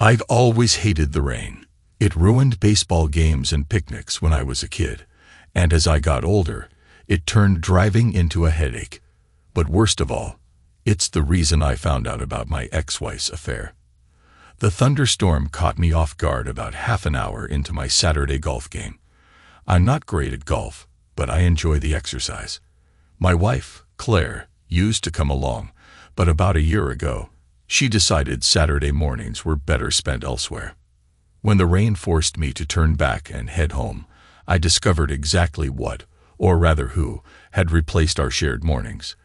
I've always hated the rain. It ruined baseball games and picnics when I was a kid, and as I got older, it turned driving into a headache. But worst of all, it's the reason I found out about my ex-wife's affair. The thunderstorm caught me off guard about half an hour into my Saturday golf game. I'm not great at golf, but I enjoy the exercise. My wife, Claire, used to come along, but about a year ago, she decided Saturday mornings were better spent elsewhere. When the rain forced me to turn back and head home, I discovered exactly what, or rather who, had replaced our shared mornings.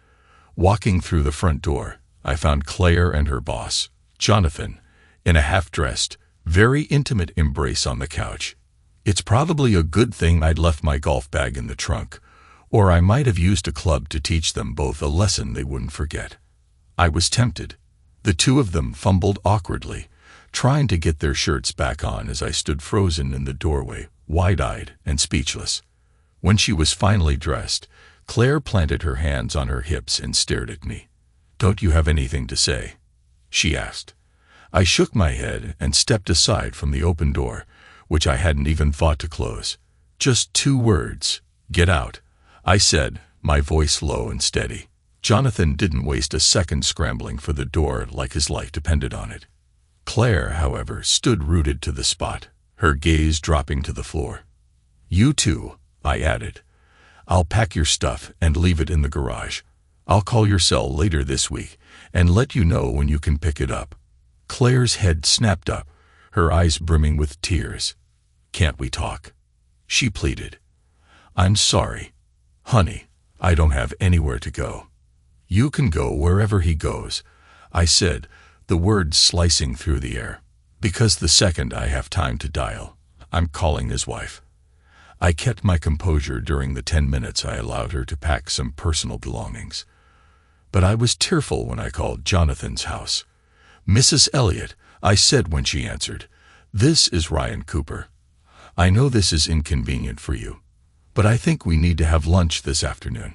Walking through the front door, I found Claire and her boss, Jonathan, in a half-dressed, very intimate embrace on the couch. It's probably a good thing I'd left my golf bag in the trunk, or I might have used a club to teach them both a lesson they wouldn't forget. I was tempted. The two of them fumbled awkwardly, trying to get their shirts back on as I stood frozen in the doorway, wide-eyed and speechless. When she was finally dressed, Claire planted her hands on her hips and stared at me. "Don't you have anything to say?" she asked. I shook my head and stepped aside from the open door, which I hadn't even thought to close. "Just 2 words. Get out," I said, my voice low and steady. Jonathan didn't waste a second scrambling for the door like his life depended on it. Claire, however, stood rooted to the spot, her gaze dropping to the floor. "You too," I added. "I'll pack your stuff and leave it in the garage. I'll call your cell later this week and let you know when you can pick it up." Claire's head snapped up, her eyes brimming with tears. "Can't we talk?" she pleaded. "I'm sorry. Honey, I don't have anywhere to go." "You can go wherever he goes," I said, the words slicing through the air. "Because the second I have time to dial, I'm calling his wife." I kept my composure during the 10 minutes I allowed her to pack some personal belongings. But I was tearful when I called Jonathan's house. "Mrs. Elliott," I said when she answered, "this is Ryan Cooper. I know this is inconvenient for you, but I think we need to have lunch this afternoon.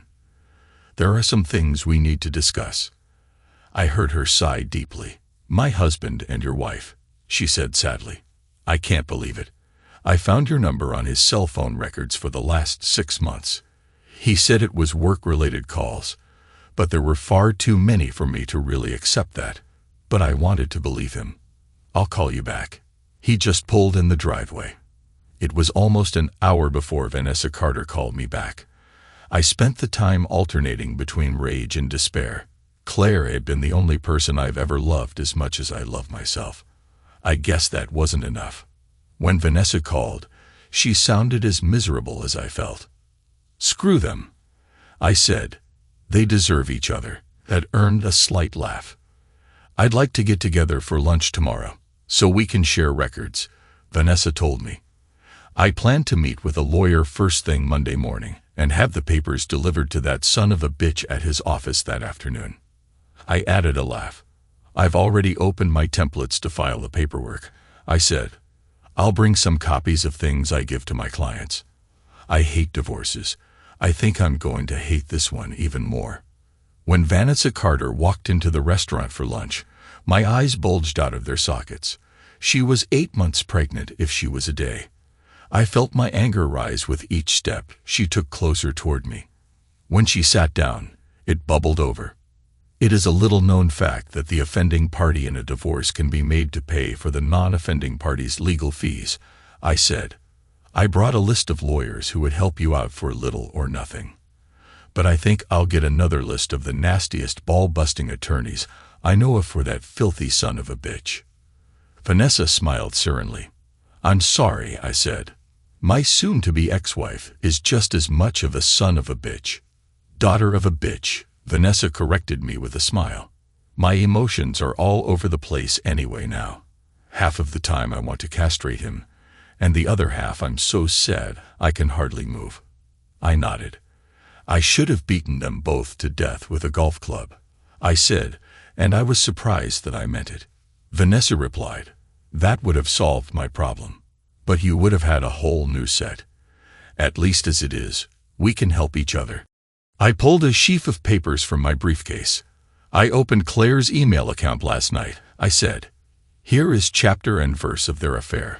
There are some things we need to discuss." I heard her sigh deeply. "My husband and your wife," she said sadly. "I can't believe it. I found your number on his cell phone records for the last 6 months. He said it was work-related calls, but there were far too many for me to really accept that. But I wanted to believe him. I'll call you back." He just pulled in the driveway. It was almost an hour before Vanessa Carter called me back. I spent the time alternating between rage and despair. Claire had been the only person I've ever loved as much as I love myself. I guess that wasn't enough. When Vanessa called, she sounded as miserable as I felt. "Screw them," I said. "They deserve each other." That earned a slight laugh. "I'd like to get together for lunch tomorrow, so we can share records," Vanessa told me. "I plan to meet with a lawyer first thing Monday morning and have the papers delivered to that son of a bitch at his office that afternoon." I added a laugh. "I've already opened my templates to file the paperwork," I said. "I'll bring some copies of things I give to my clients. I hate divorces. I think I'm going to hate this one even more." When Vanessa Carter walked into the restaurant for lunch, my eyes bulged out of their sockets. She was 8 months pregnant if she was a day. I felt my anger rise with each step she took closer toward me. When she sat down, it bubbled over. "It is a little-known fact that the offending party in a divorce can be made to pay for the non-offending party's legal fees," I said. "I brought a list of lawyers who would help you out for little or nothing. But I think I'll get another list of the nastiest ball-busting attorneys I know of for that filthy son of a bitch." Vanessa smiled serenely. "I'm sorry," I said. "My soon-to-be ex-wife is just as much of a son of a bitch." "Daughter of a bitch," Vanessa corrected me with a smile. "My emotions are all over the place anyway now. Half of the time I want to castrate him, and the other half I'm so sad I can hardly move." I nodded. "I should have beaten them both to death with a golf club," I said, and I was surprised that I meant it. Vanessa replied, "That would have solved my problem. But you would have had a whole new set. At least as it is, we can help each other." I pulled a sheaf of papers from my briefcase. "I opened Claire's email account last night," I said. Here is chapter and verse of their affair.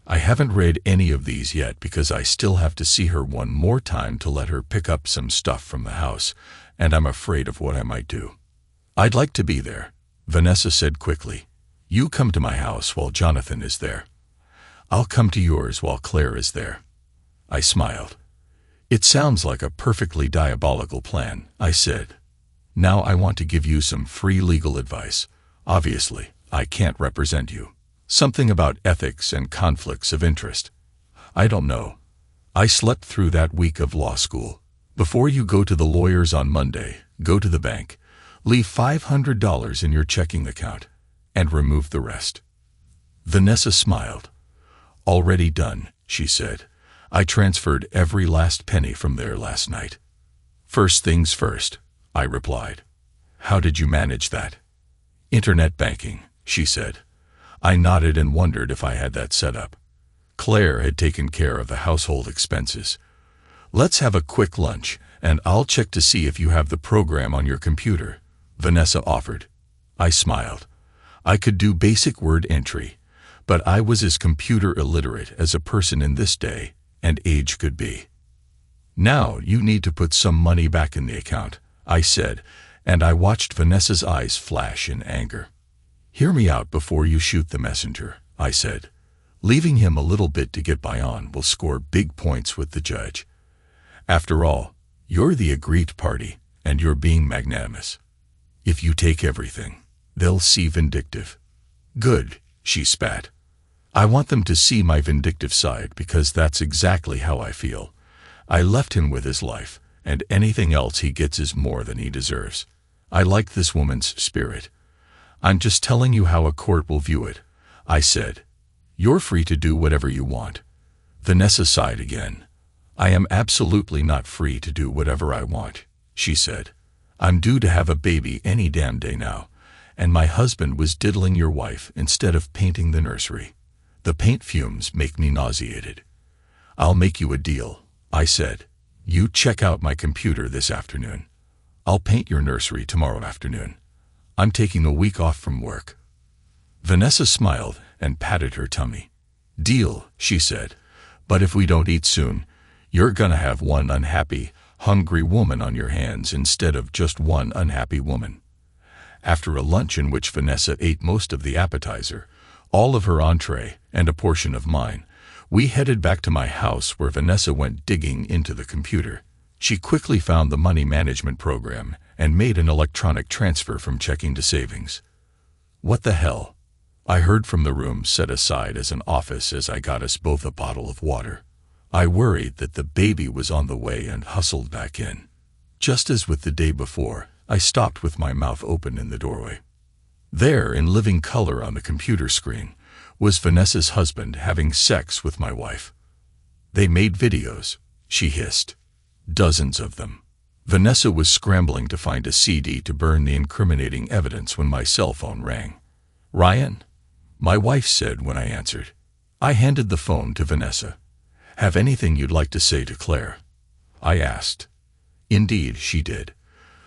I haven't read any of these yet because I still have to see her one more time to let her pick up some stuff from the house, and I'm afraid of what I might do. I'd like to be there, Vanessa said quickly. You come to my house while Jonathan is there. I'll come to yours while Claire is there. I smiled. It sounds like a perfectly diabolical plan, I said. Now I want to give you some free legal advice. Obviously, I can't represent you. Something about ethics and conflicts of interest. I don't know. I slept through that week of law school. Before you go to the lawyers on Monday, go to the bank, leave $500 in your checking account, and remove the rest. Vanessa smiled. Already done, she said. I transferred every last penny from there last night. First things first, I replied. How did you manage that? Internet banking, she said. I nodded and wondered if I had that set up. Claire had taken care of the household expenses. Let's have a quick lunch, and I'll check to see if you have the program on your computer, Vanessa offered. I smiled. I could do basic word entry, but I was as computer illiterate as a person in this day and age could be. Now you need to put some money back in the account, I said, and I watched Vanessa's eyes flash in anger. Hear me out before you shoot the messenger, I said. Leaving him a little bit to get by on will score big points with the judge. After all, you're the aggrieved party, and you're being magnanimous. If you take everything, they'll see vindictive. Good, she spat. I want them to see my vindictive side because that's exactly how I feel. I left him with his life, and anything else he gets is more than he deserves. I like this woman's spirit. I'm just telling you how a court will view it, I said. You're free to do whatever you want. Vanessa sighed again. I am absolutely not free to do whatever I want, she said. I'm due to have a baby any damn day now, and my husband was diddling your wife instead of painting the nursery. The paint fumes make me nauseated. I'll make you a deal, I said. You check out my computer this afternoon. I'll paint your nursery tomorrow afternoon. I'm taking a week off from work. Vanessa smiled and patted her tummy. Deal, she said. But if we don't eat soon, you're gonna have one unhappy, hungry woman on your hands instead of just one unhappy woman. After a lunch in which Vanessa ate most of the appetizer, all of her entree, and a portion of mine, we headed back to my house where Vanessa went digging into the computer. She quickly found the money management program and made an electronic transfer from checking to savings. What the hell? I heard from the room set aside as an office as I got us both a bottle of water. I worried that the baby was on the way and hustled back in. Just as with the day before, I stopped with my mouth open in the doorway. There, in living color on the computer screen, was Vanessa's husband having sex with my wife. They made videos, she hissed. Dozens of them. Vanessa was scrambling to find a CD to burn the incriminating evidence when my cell phone rang. Ryan? My wife said when I answered. I handed the phone to Vanessa. Have anything you'd like to say to Claire? I asked. Indeed, she did.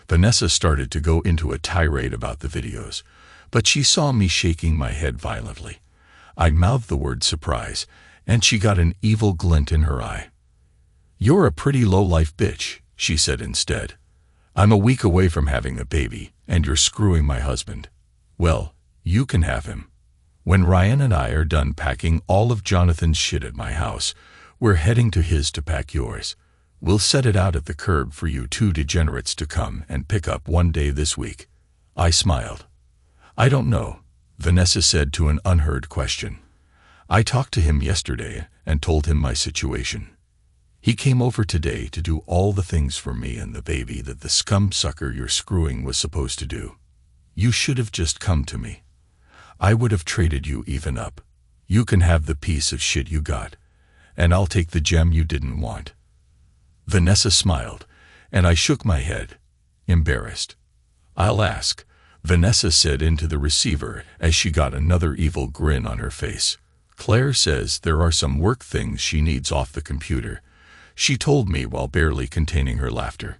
Vanessa started to go into a tirade about the videos, but she saw me shaking my head violently. I mouthed the word surprise, and she got an evil glint in her eye. You're a pretty low-life bitch, she said instead. I'm a week away from having a baby, and you're screwing my husband. Well, you can have him. When Ryan and I are done packing all of Jonathan's shit at my house, we're heading to his to pack yours. We'll set it out at the curb for you two degenerates to come and pick up one day this week. I smiled. I don't know, Vanessa said to an unheard question. I talked to him yesterday and told him my situation. He came over today to do all the things for me and the baby that the scum sucker you're screwing was supposed to do. You should have just come to me. I would have traded you even up. You can have the piece of shit you got, and I'll take the gem you didn't want. Vanessa smiled, and I shook my head, embarrassed. I'll ask, Vanessa said into the receiver as she got another evil grin on her face. Claire says there are some work things she needs off the computer. She told me while barely containing her laughter.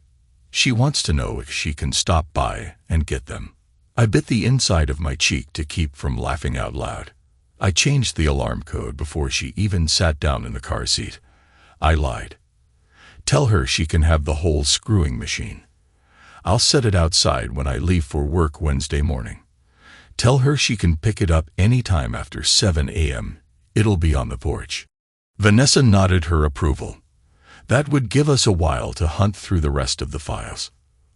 She wants to know if she can stop by and get them. I bit the inside of my cheek to keep from laughing out loud. I changed the alarm code before she even sat down in the car seat. I lied. Tell her she can have the whole screwing machine. I'll set it outside when I leave for work Wednesday morning. Tell her she can pick it up any time after 7 a.m. It'll be on the porch. Vanessa nodded her approval. That would give us a while to hunt through the rest of the files.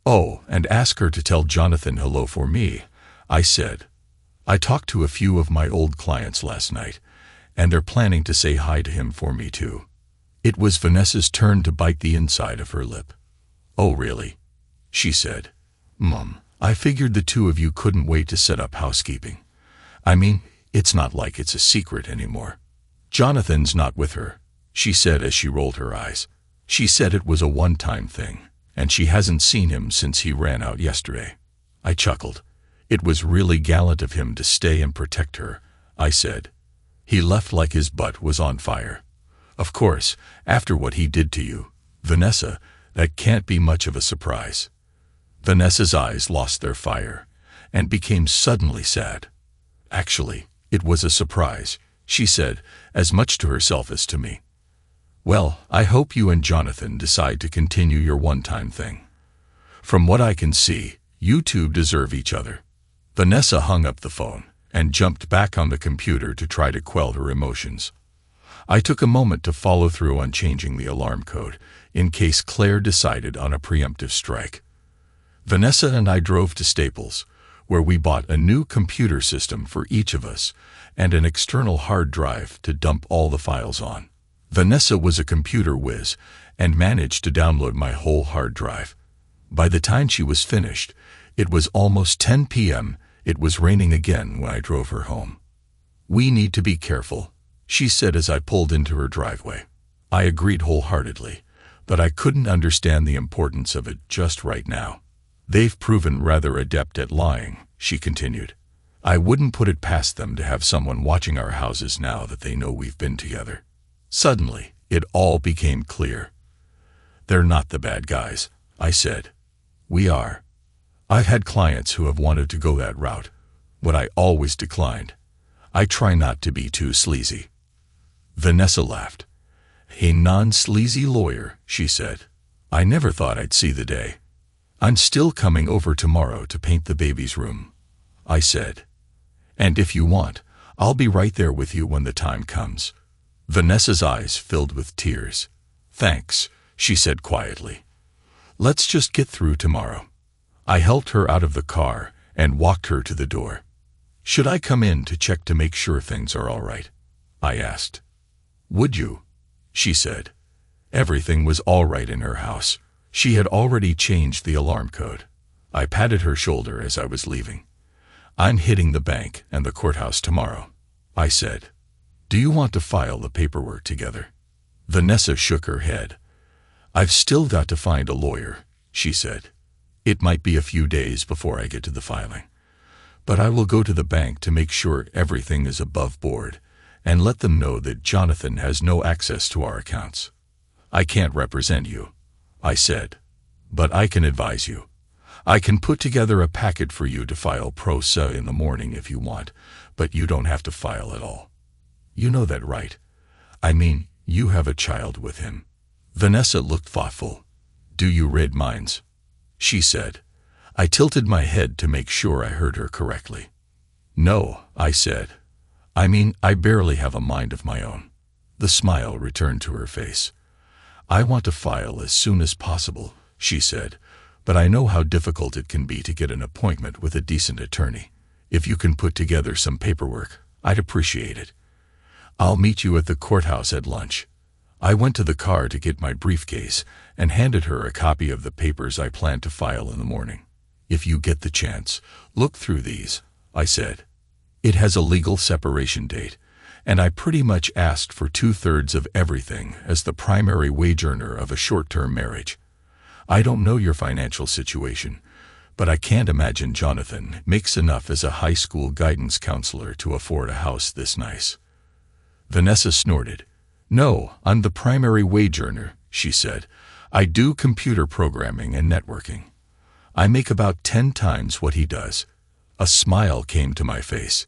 Oh, and ask her to tell Jonathan hello for me, I said. I talked to a few of my old clients last night, and they're planning to say hi to him for me too. It was Vanessa's turn to bite the inside of her lip. Oh, really? She said. Mom, I figured the two of you couldn't wait to set up housekeeping. I mean, it's not like it's a secret anymore. Jonathan's not with her, she said as she rolled her eyes. She said it was a one-time thing, and she hasn't seen him since he ran out yesterday. I chuckled. It was really gallant of him to stay and protect her, I said. He left like his butt was on fire. Of course, after what he did to you, Vanessa, that can't be much of a surprise. Vanessa's eyes lost their fire and became suddenly sad. Actually, it was a surprise, she said, as much to herself as to me. Well, I hope you and Jonathan decide to continue your one-time thing. From what I can see, you two deserve each other. Vanessa hung up the phone and jumped back on the computer to try to quell her emotions. I took a moment to follow through on changing the alarm code, in case Claire decided on a preemptive strike. Vanessa and I drove to Staples, where we bought a new computer system for each of us and an external hard drive to dump all the files on. Vanessa was a computer whiz and managed to download my whole hard drive. By the time she was finished, it was almost 10 p.m. It was raining again when I drove her home. We need to be careful, she said as I pulled into her driveway. I agreed wholeheartedly, but I couldn't understand the importance of it just right now. They've proven rather adept at lying, she continued. I wouldn't put it past them to have someone watching our houses now that they know we've been together. Suddenly, it all became clear. They're not the bad guys, I said. We are. I've had clients who have wanted to go that route, but I always declined. I try not to be too sleazy. Vanessa laughed. A non-sleazy lawyer, she said. I never thought I'd see the day. I'm still coming over tomorrow to paint the baby's room, I said. And if you want, I'll be right there with you when the time comes. Vanessa's eyes filled with tears. Thanks, she said quietly. Let's just get through tomorrow. I helped her out of the car and walked her to the door. Should I come in to check to make sure things are all right? I asked. Would you? She said. Everything was all right in her house. She had already changed the alarm code. I patted her shoulder as I was leaving. I'm hitting the bank and the courthouse tomorrow, I said. Do you want to file the paperwork together? Vanessa shook her head. I've still got to find a lawyer, she said. It might be a few days before I get to the filing. But I will go to the bank to make sure everything is above board and let them know that Jonathan has no access to our accounts. I can't represent you, I said, but I can advise you. I can put together a packet for you to file pro se in the morning if you want, but you don't have to file at all. You know that, right? I mean, you have a child with him. Vanessa looked thoughtful. Do you read minds? She said. I tilted my head to make sure I heard her correctly. No, I said. I mean, I barely have a mind of my own. The smile returned to her face. I want to file as soon as possible, she said, but I know how difficult it can be to get an appointment with a decent attorney. If you can put together some paperwork, I'd appreciate it. I'll meet you at the courthouse at lunch. I went to the car to get my briefcase and handed her a copy of the papers I planned to file in the morning. If you get the chance, look through these, I said. It has a legal separation date, and I pretty much asked for 2/3 of everything as the primary wage earner of a short-term marriage. I don't know your financial situation, but I can't imagine Jonathan makes enough as a high school guidance counselor to afford a house this nice. Vanessa snorted. No, I'm the primary wage earner, she said. I do computer programming and networking. I make about 10 times what he does. A smile came to my face.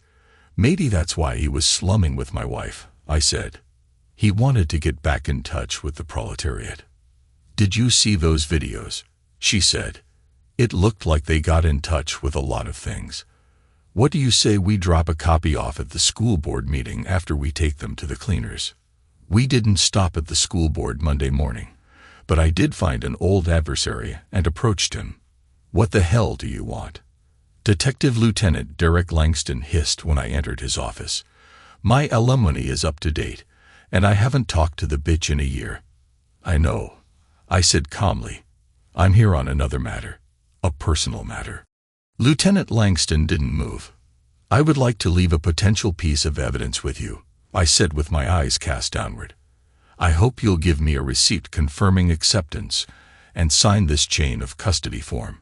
Maybe that's why he was slumming with my wife, I said. He wanted to get back in touch with the proletariat. Did you see those videos? She said. It looked like they got in touch with a lot of things. What do you say we drop a copy off at the school board meeting after we take them to the cleaners? We didn't stop at the school board Monday morning, but I did find an old adversary and approached him. What the hell do you want? Detective Lieutenant Derek Langston hissed when I entered his office. My alimony is up to date, and I haven't talked to the bitch in a year. I know, I said calmly. I'm here on another matter, a personal matter. Lieutenant Langston didn't move. I would like to leave a potential piece of evidence with you, I said with my eyes cast downward. I hope you'll give me a receipt confirming acceptance and sign this chain of custody form.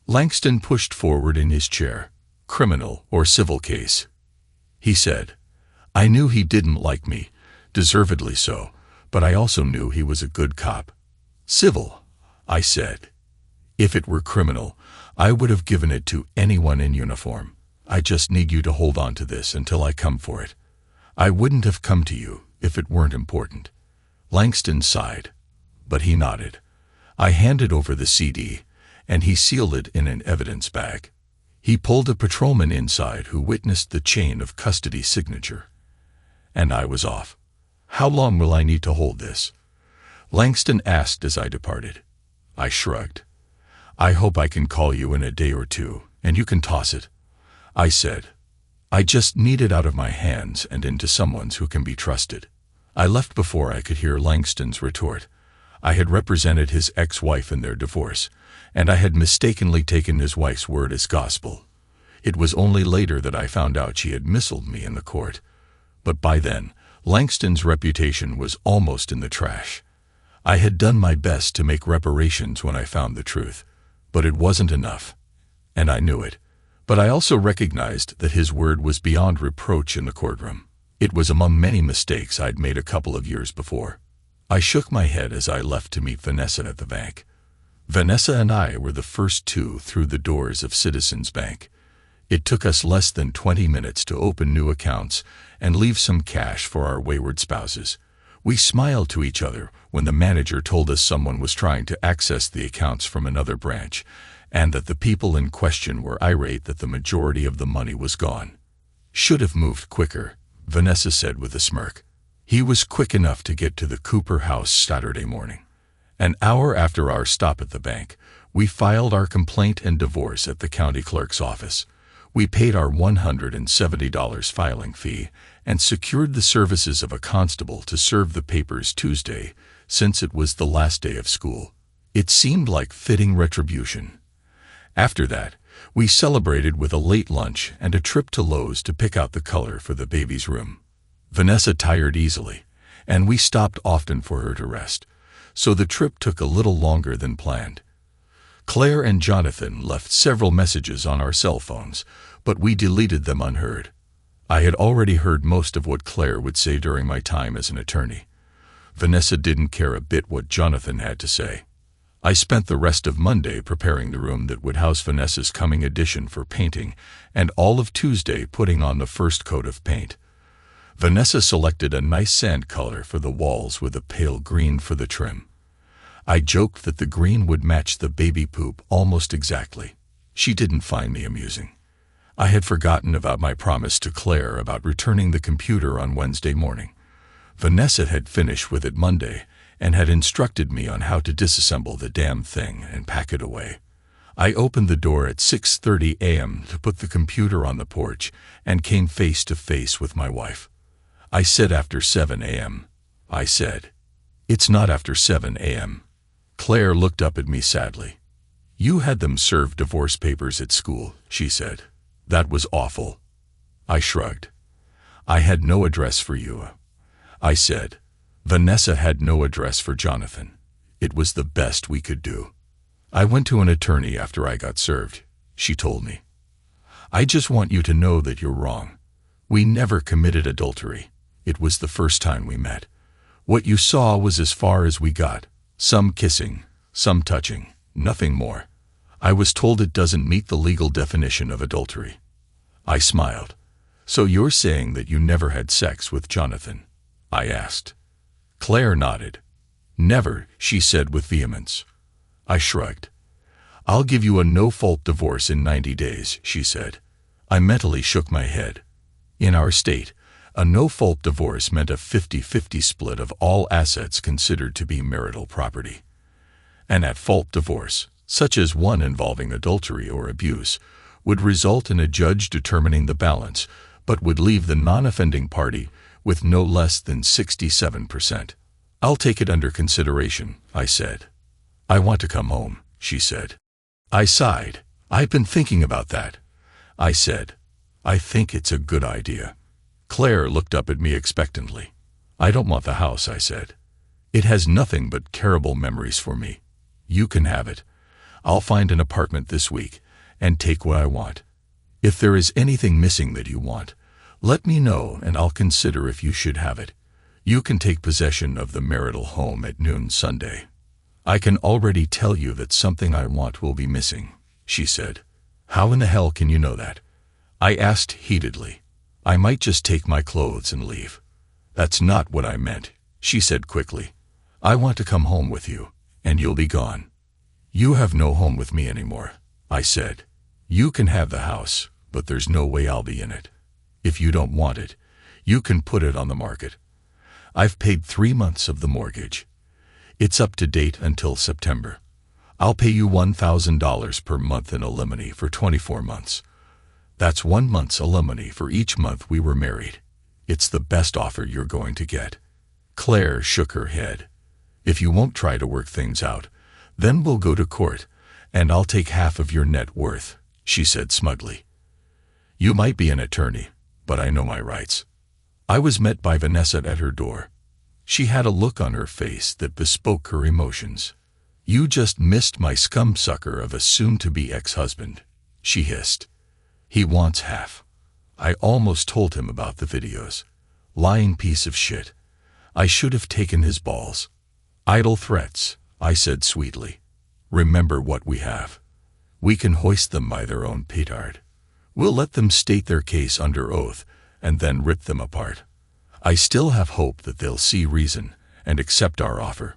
Langston pushed forward in his chair. Criminal or civil case? He said. I knew he didn't like me, deservedly so, but I also knew he was a good cop. Civil, I said. If it were criminal, I would have given it to anyone in uniform. I just need you to hold on to this until I come for it. I wouldn't have come to you if it weren't important. Langston sighed, but he nodded. I handed over the CD, and he sealed it in an evidence bag. He pulled a patrolman inside who witnessed the chain of custody signature. And I was off. How long will I need to hold this? Langston asked as I departed. I shrugged. I hope I can call you in a day or two, and you can toss it, I said. I just need it out of my hands and into someone's who can be trusted. I left before I could hear Langston's retort. I had represented his ex-wife in their divorce, and I had mistakenly taken his wife's word as gospel. It was only later that I found out she had missiled me in the court. But by then, Langston's reputation was almost in the trash. I had done my best to make reparations when I found the truth, but it wasn't enough, and I knew it. But I also recognized that his word was beyond reproach in the courtroom. It was among many mistakes I'd made a couple of years before. I shook my head as I left to meet Vanessa at the bank. Vanessa and I were the first two through the doors of Citizens Bank. It took us less than 20 minutes to open new accounts and leave some cash for our wayward spouses. We smiled to each other when the manager told us someone was trying to access the accounts from another branch, and that the people in question were irate that the majority of the money was gone. Should have moved quicker, Vanessa said with a smirk. He was quick enough to get to the Cooper house Saturday morning. An hour after our stop at the bank, we filed our complaint and divorce at the county clerk's office. We paid our $170 filing fee and secured the services of a constable to serve the papers Tuesday, since it was the last day of school. It seemed like fitting retribution. After that, we celebrated with a late lunch and a trip to Lowe's to pick out the color for the baby's room. Vanessa tired easily, and we stopped often for her to rest, so the trip took a little longer than planned. Claire and Jonathan left several messages on our cell phones, but we deleted them unheard. I had already heard most of what Claire would say during my time as an attorney. Vanessa didn't care a bit what Jonathan had to say. I spent the rest of Monday preparing the room that would house Vanessa's coming addition for painting, and all of Tuesday putting on the first coat of paint. Vanessa selected a nice sand color for the walls with a pale green for the trim. I joked that the green would match the baby poop almost exactly. She didn't find me amusing. I had forgotten about my promise to Claire about returning the computer on Wednesday morning. Vanessa had finished with it Monday and had instructed me on how to disassemble the damn thing and pack it away. I opened the door at 6:30 a.m. to put the computer on the porch and came face to face with my wife. I said after 7 a.m. I said, "It's not after 7 a.m. Claire looked up at me sadly. "You had them serve divorce papers at school," she said. "That was awful." I shrugged. "I had no address for you," I said. Vanessa had no address for Jonathan. It was the best we could do. "I went to an attorney after I got served," she told me. "I just want you to know that you're wrong. We never committed adultery. It was the first time we met. What you saw was as far as we got. Some kissing, some touching, nothing more. I was told it doesn't meet the legal definition of adultery. I smiled. So you're saying that you never had sex with Jonathan? I asked. Claire nodded. Never, she said with vehemence. I shrugged. I'll give you a no-fault divorce in 90 days, she said. I mentally shook my head. In our state, a no-fault divorce meant a 50-50 split of all assets considered to be marital property. An at-fault divorce, such as one involving adultery or abuse, would result in a judge determining the balance, but would leave the non-offending party with no less than 67%. I'll take it under consideration, I said. I want to come home, she said. I sighed. I've been thinking about that. I said, I think it's a good idea. Claire looked up at me expectantly. I don't want the house, I said. It has nothing but terrible memories for me. You can have it. I'll find an apartment this week and take what I want. If there is anything missing that you want, let me know and I'll consider if you should have it. You can take possession of the marital home at noon Sunday. I can already tell you that something I want will be missing, she said. How in the hell can you know that? I asked heatedly. I might just take my clothes and leave. That's not what I meant, she said quickly. I want to come home with you, and you'll be gone. You have no home with me anymore, I said. You can have the house, but there's no way I'll be in it. If you don't want it, you can put it on the market. I've paid 3 months of the mortgage. It's up to date until September. I'll pay you $1,000 per month in alimony for 24 months. That's 1 month's alimony for each month we were married. It's the best offer you're going to get. Claire shook her head. If you won't try to work things out, then we'll go to court, and I'll take half of your net worth, she said smugly. You might be an attorney, but I know my rights. I was met by Vanessa at her door. She had a look on her face that bespoke her emotions. You just missed my scum-sucker of a soon-to-be ex-husband, she hissed. He wants half. I almost told him about the videos. Lying piece of shit. I should have taken his balls. Idle threats, I said sweetly. Remember what we have. We can hoist them by their own petard. We'll let them state their case under oath and then rip them apart. I still have hope that they'll see reason and accept our offer.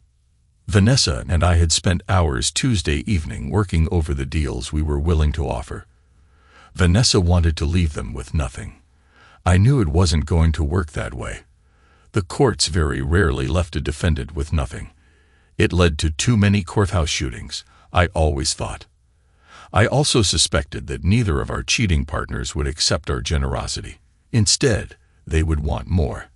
Vanessa and I had spent hours Tuesday evening working over the deals we were willing to offer. Vanessa wanted to leave them with nothing. I knew it wasn't going to work that way. The courts very rarely left a defendant with nothing. It led to too many courthouse shootings, I always thought. I also suspected that neither of our cheating partners would accept our generosity. Instead, they would want more.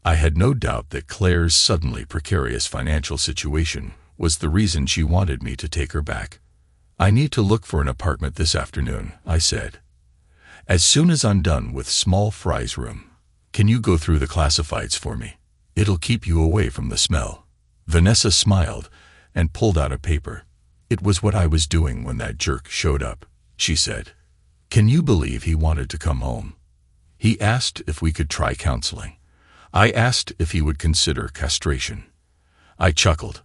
I had no doubt that Claire's suddenly precarious financial situation was the reason she wanted me to take her back. I need to look for an apartment this afternoon, I said. As soon as I'm done with Small Fry's room, can you go through the classifieds for me? It'll keep you away from the smell. Vanessa smiled and pulled out a paper. It was what I was doing when that jerk showed up, she said. Can you believe he wanted to come home? He asked if we could try counseling. I asked if he would consider castration. I chuckled.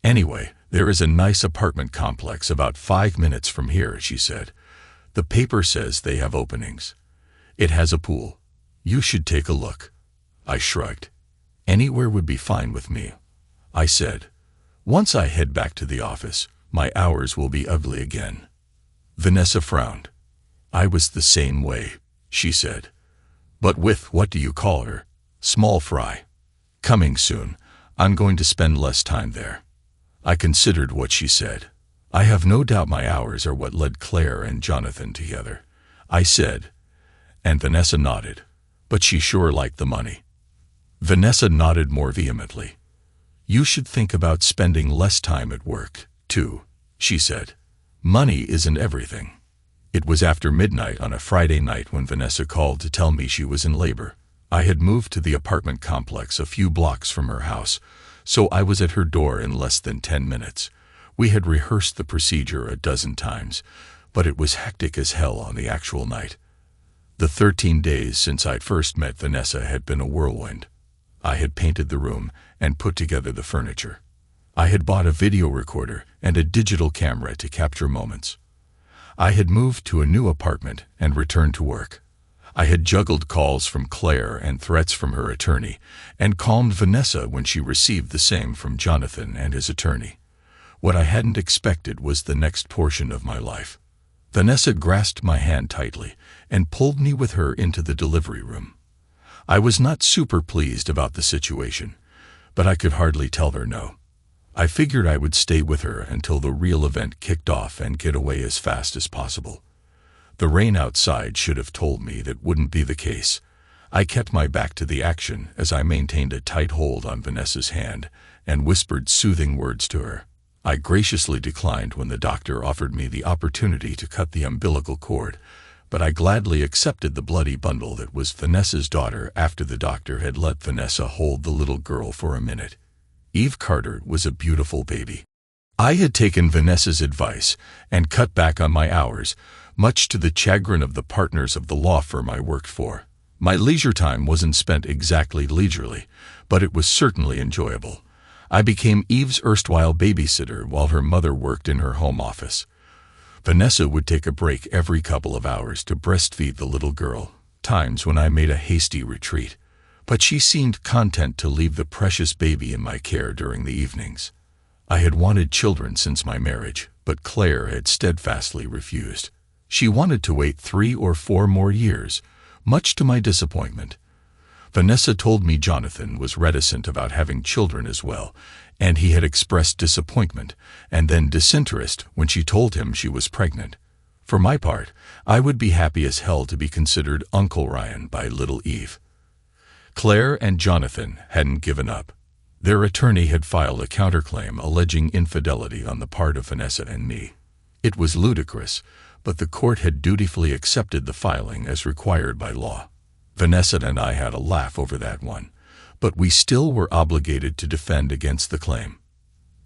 Anyway, there is a nice apartment complex about 5 minutes from here, she said. The paper says they have openings. It has a pool. You should take a look. I shrugged. Anywhere would be fine with me, I said. Once I head back to the office, my hours will be ugly again. Vanessa frowned. I was the same way, she said. But with, what do you call her? Small Fry. Coming soon, I'm going to spend less time there. I considered what she said. I have no doubt my hours are what led Claire and Jonathan together, I said, and Vanessa nodded, but she sure liked the money. Vanessa nodded more vehemently. You should think about spending less time at work, too, she said. Money isn't everything. It was after midnight on a Friday night when Vanessa called to tell me she was in labor. I had moved to the apartment complex a few blocks from her house, so I was at her door in less than 10 minutes. We had rehearsed the procedure a dozen times, but it was hectic as hell on the actual night. The 13 days since I'd first met Vanessa had been a whirlwind. I had painted the room and put together the furniture. I had bought a video recorder and a digital camera to capture moments. I had moved to a new apartment and returned to work. I had juggled calls from Claire and threats from her attorney, and calmed Vanessa when she received the same from Jonathan and his attorney. What I hadn't expected was the next portion of my life. Vanessa grasped my hand tightly and pulled me with her into the delivery room. I was not super pleased about the situation, but I could hardly tell her no. I figured I would stay with her until the real event kicked off and get away as fast as possible. The rain outside should have told me that wouldn't be the case. I kept my back to the action as I maintained a tight hold on Vanessa's hand and whispered soothing words to her. I graciously declined when the doctor offered me the opportunity to cut the umbilical cord, but I gladly accepted the bloody bundle that was Vanessa's daughter after the doctor had let Vanessa hold the little girl for a minute. Eve Carter was a beautiful baby. I had taken Vanessa's advice and cut back on my hours, much to the chagrin of the partners of the law firm I worked for. My leisure time wasn't spent exactly leisurely, but it was certainly enjoyable. I became Eve's erstwhile babysitter while her mother worked in her home office. Vanessa would take a break every couple of hours to breastfeed the little girl, times when I made a hasty retreat, but she seemed content to leave the precious baby in my care during the evenings. I had wanted children since my marriage, but Claire had steadfastly refused. She wanted to wait 3 or 4 more years, much to my disappointment. Vanessa told me Jonathan was reticent about having children as well, and he had expressed disappointment and then disinterest when she told him she was pregnant. For my part, I would be happy as hell to be considered Uncle Ryan by little Eve. Claire and Jonathan hadn't given up. Their attorney had filed a counterclaim alleging infidelity on the part of Vanessa and me. It was ludicrous, but the court had dutifully accepted the filing as required by law. Vanessa and I had a laugh over that one, but we still were obligated to defend against the claim.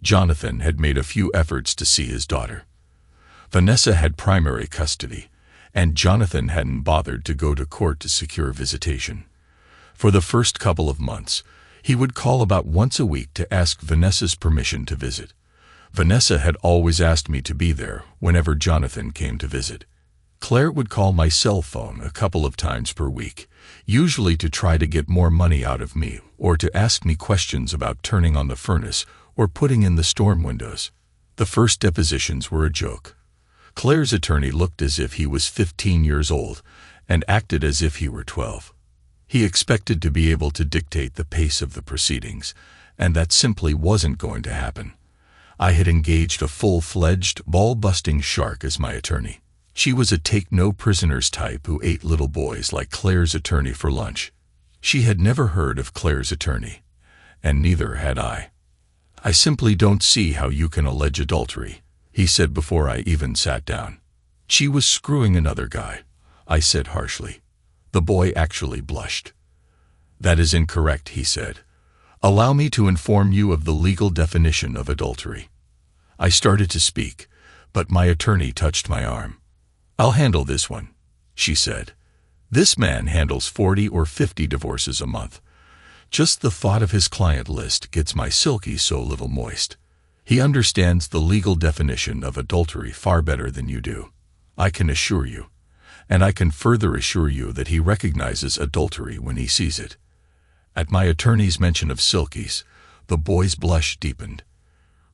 Jonathan had made a few efforts to see his daughter. Vanessa had primary custody, and Jonathan hadn't bothered to go to court to secure visitation. For the first couple of months, he would call about once a week to ask Vanessa's permission to visit. Vanessa had always asked me to be there whenever Jonathan came to visit. Claire would call my cell phone a couple of times per week, usually to try to get more money out of me or to ask me questions about turning on the furnace or putting in the storm windows. The first depositions were a joke. Claire's attorney looked as if he was 15 years old and acted as if he were 12. He expected to be able to dictate the pace of the proceedings, and that simply wasn't going to happen. I had engaged a full-fledged, ball-busting shark as my attorney. She was a take-no-prisoners type who ate little boys like Claire's attorney for lunch. She had never heard of Claire's attorney, and neither had I. "I simply don't see how you can allege adultery," he said before I even sat down. "She was screwing another guy," I said harshly. The boy actually blushed. "That is incorrect," he said. "Allow me to inform you of the legal definition of adultery." I started to speak, but my attorney touched my arm. "I'll handle this one," she said. "This man handles 40 or 50 divorces a month. Just the thought of his client list gets my silky so little moist. He understands the legal definition of adultery far better than you do, I can assure you. And I can further assure you that he recognizes adultery when he sees it." At my attorney's mention of silkies, the boy's blush deepened.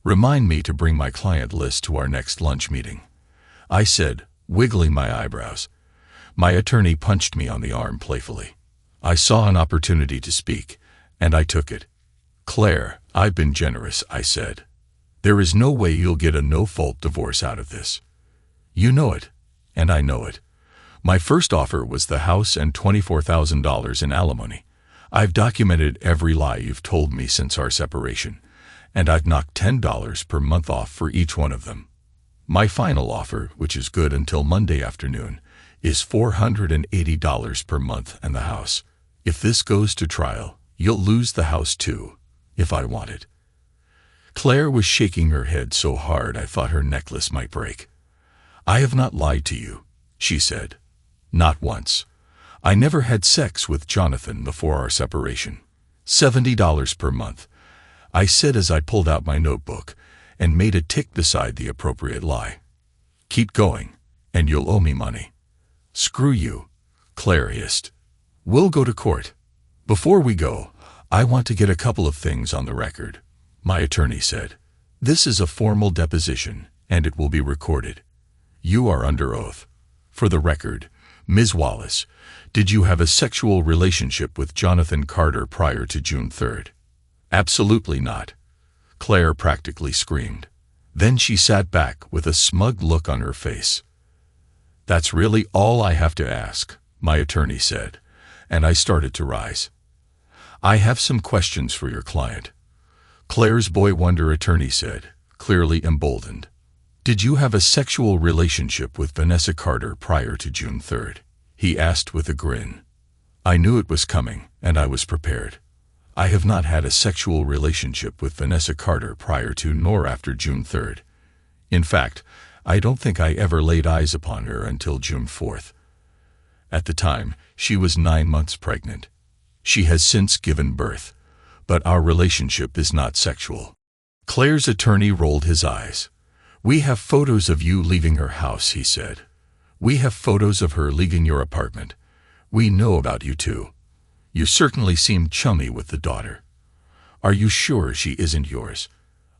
"Remind me to bring my client list to our next lunch meeting," I said, wiggling my eyebrows. My attorney punched me on the arm playfully. I saw an opportunity to speak, and I took it. "Claire, I've been generous," I said. "There is no way you'll get a no-fault divorce out of this. You know it, and I know it. My first offer was the house and $24,000 in alimony. I've documented every lie you've told me since our separation, and I've knocked $10 per month off for each one of them. My final offer, which is good until Monday afternoon, is $480 per month and the house. If this goes to trial, you'll lose the house too, if I want it." Claire was shaking her head so hard I thought her necklace might break. "I have not lied to you," she said. "Not once. I never had sex with Jonathan before our separation. $70 per month," I said as I pulled out my notebook and made a tick beside the appropriate lie. "Keep going, and you'll owe me money." "Screw you," Claire hissed. We'll go to court. Before we go, I want to get a couple of things on the record, my attorney said. This is a formal deposition, and it will be recorded. You are under oath. For the record, Ms. Wallace, did you have a sexual relationship with Jonathan Carter prior to June 3rd? Absolutely not. Claire practically screamed. Then she sat back with a smug look on her face. That's really all I have to ask, my attorney said, and I started to rise. I have some questions for your client, Claire's boy wonder attorney said, clearly emboldened. Did you have a sexual relationship with Vanessa Carter prior to June 3rd? He asked with a grin. I knew it was coming, and I was prepared. I have not had a sexual relationship with Vanessa Carter prior to nor after June 3rd. In fact, I don't think I ever laid eyes upon her until June 4th. At the time, she was 9 months pregnant. She has since given birth, but our relationship is not sexual. Claire's attorney rolled his eyes. We have photos of you leaving her house, he said. We have photos of her leaving your apartment. We know about you too. You certainly seem chummy with the daughter. Are you sure she isn't yours?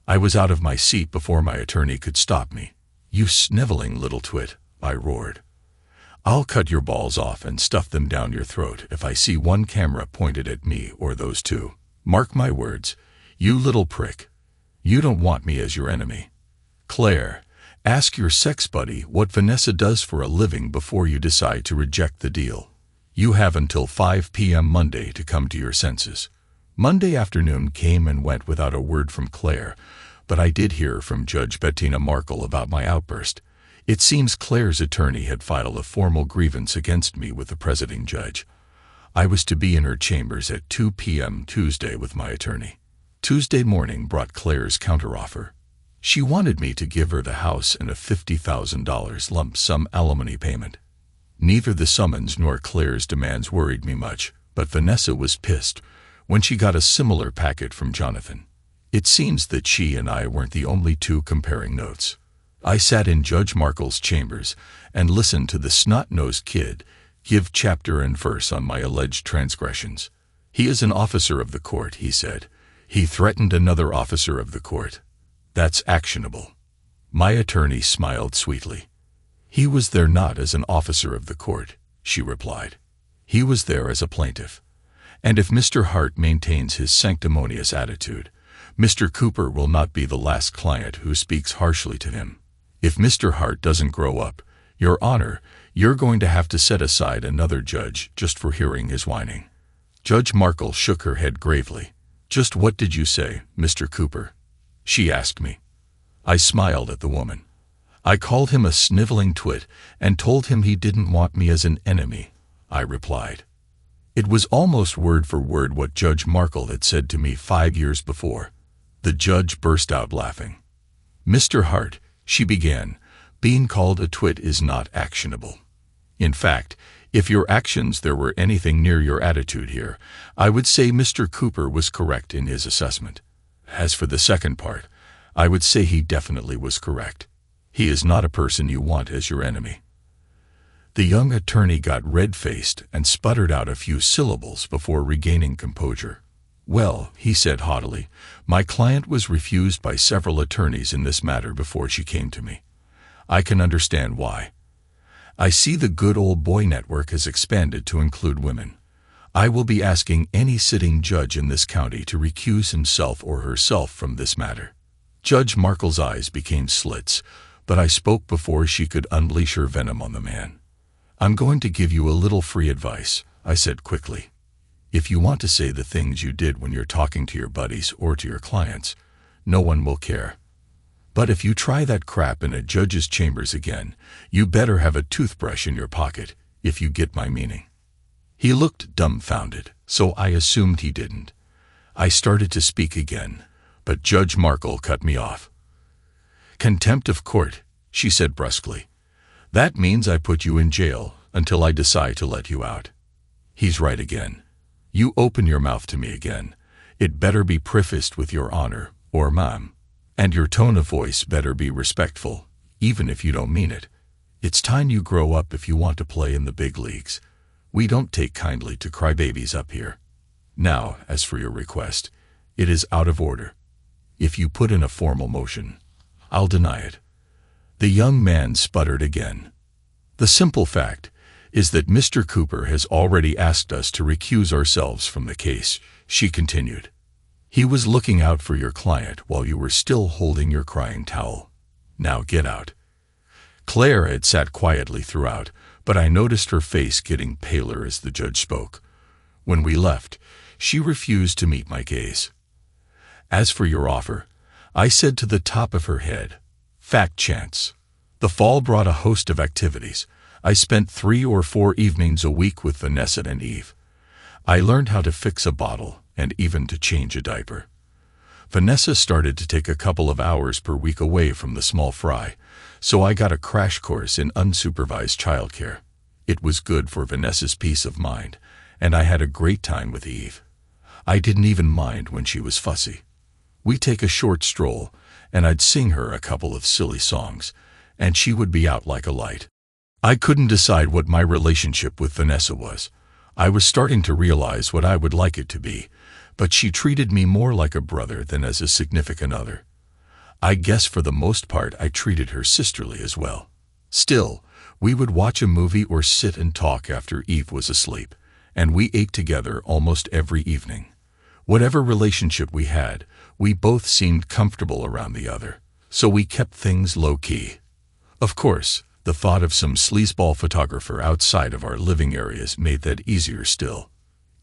I was out of my seat before my attorney could stop me. You sniveling little twit, I roared. I'll cut your balls off and stuff them down your throat if I see one camera pointed at me or those two. Mark my words, you little prick. You don't want me as your enemy. Claire, ask your sex buddy what Vanessa does for a living before you decide to reject the deal. You have until 5 p.m. Monday to come to your senses. Monday afternoon came and went without a word from Claire, but I did hear from Judge Bettina Markle about my outburst. It seems Claire's attorney had filed a formal grievance against me with the presiding judge. I was to be in her chambers at 2 p.m. Tuesday with my attorney. Tuesday morning brought Claire's counteroffer. She wanted me to give her the house and a $50,000 lump sum alimony payment. Neither the summons nor Claire's demands worried me much, but Vanessa was pissed when she got a similar packet from Jonathan. It seems that she and I weren't the only two comparing notes. I sat in Judge Markle's chambers and listened to the snot-nosed kid give chapter and verse on my alleged transgressions. He is an officer of the court, he said. He threatened another officer of the court. That's actionable. My attorney smiled sweetly. He was there not as an officer of the court, she replied. He was there as a plaintiff. And if Mr. Hart maintains his sanctimonious attitude, Mr. Cooper will not be the last client who speaks harshly to him. If Mr. Hart doesn't grow up, Your Honor, you're going to have to set aside another judge just for hearing his whining. Judge Markle shook her head gravely. Just what did you say, Mr. Cooper? She asked me. I smiled at the woman. I called him a sniveling twit and told him he didn't want me as an enemy, I replied. It was almost word for word what Judge Markle had said to me 5 years before. The judge burst out laughing. Mr. Hart, she began, being called a twit is not actionable. In fact, if your actions there were anything near your attitude here, I would say Mr. Cooper was correct in his assessment. As for the second part, I would say he definitely was correct. He is not a person you want as your enemy. The young attorney got red-faced and sputtered out a few syllables before regaining composure. Well, he said haughtily, my client was refused by several attorneys in this matter before she came to me. I can understand why. I see the good old boy network has expanded to include women. I will be asking any sitting judge in this county to recuse himself or herself from this matter. Judge Markle's eyes became slits, but I spoke before she could unleash her venom on the man. I'm going to give you a little free advice, I said quickly. If you want to say the things you did when you're talking to your buddies or to your clients, no one will care. But if you try that crap in a judge's chambers again, you better have a toothbrush in your pocket, if you get my meaning. He looked dumbfounded, so I assumed he didn't. I started to speak again, but Judge Markle cut me off. Contempt of court, she said brusquely. That means I put you in jail until I decide to let you out. He's right again. You open your mouth to me again. It better be prefaced with Your Honor, or Ma'am. And your tone of voice better be respectful, even if you don't mean it. It's time you grow up if you want to play in the big leagues. We don't take kindly to crybabies up here. Now, as for your request, it is out of order. If you put in a formal motion, I'll deny it." The young man sputtered again. "The simple fact is that Mr. Cooper has already asked us to recuse ourselves from the case," she continued. "He was looking out for your client while you were still holding your crying towel. Now get out." Claire had sat quietly throughout, but I noticed her face getting paler as the judge spoke. When we left, she refused to meet my gaze. "As for your offer," I said to the top of her head, "fact chance. The fall brought a host of activities. I spent 3 or 4 evenings a week with Vanessa and Eve. I learned how to fix a bottle and even to change a diaper. Vanessa started to take a couple of hours per week away from the small fry, so I got a crash course in unsupervised childcare. It was good for Vanessa's peace of mind, and I had a great time with Eve. I didn't even mind when she was fussy. We'd take a short stroll, and I'd sing her a couple of silly songs, and she would be out like a light. I couldn't decide what my relationship with Vanessa was. I was starting to realize what I would like it to be, but she treated me more like a brother than as a significant other. I guess for the most part I treated her sisterly as well. Still, we would watch a movie or sit and talk after Eve was asleep, and we ate together almost every evening. Whatever relationship we had, we both seemed comfortable around the other, so we kept things low-key. Of course, the thought of some sleazeball photographer outside of our living areas made that easier still.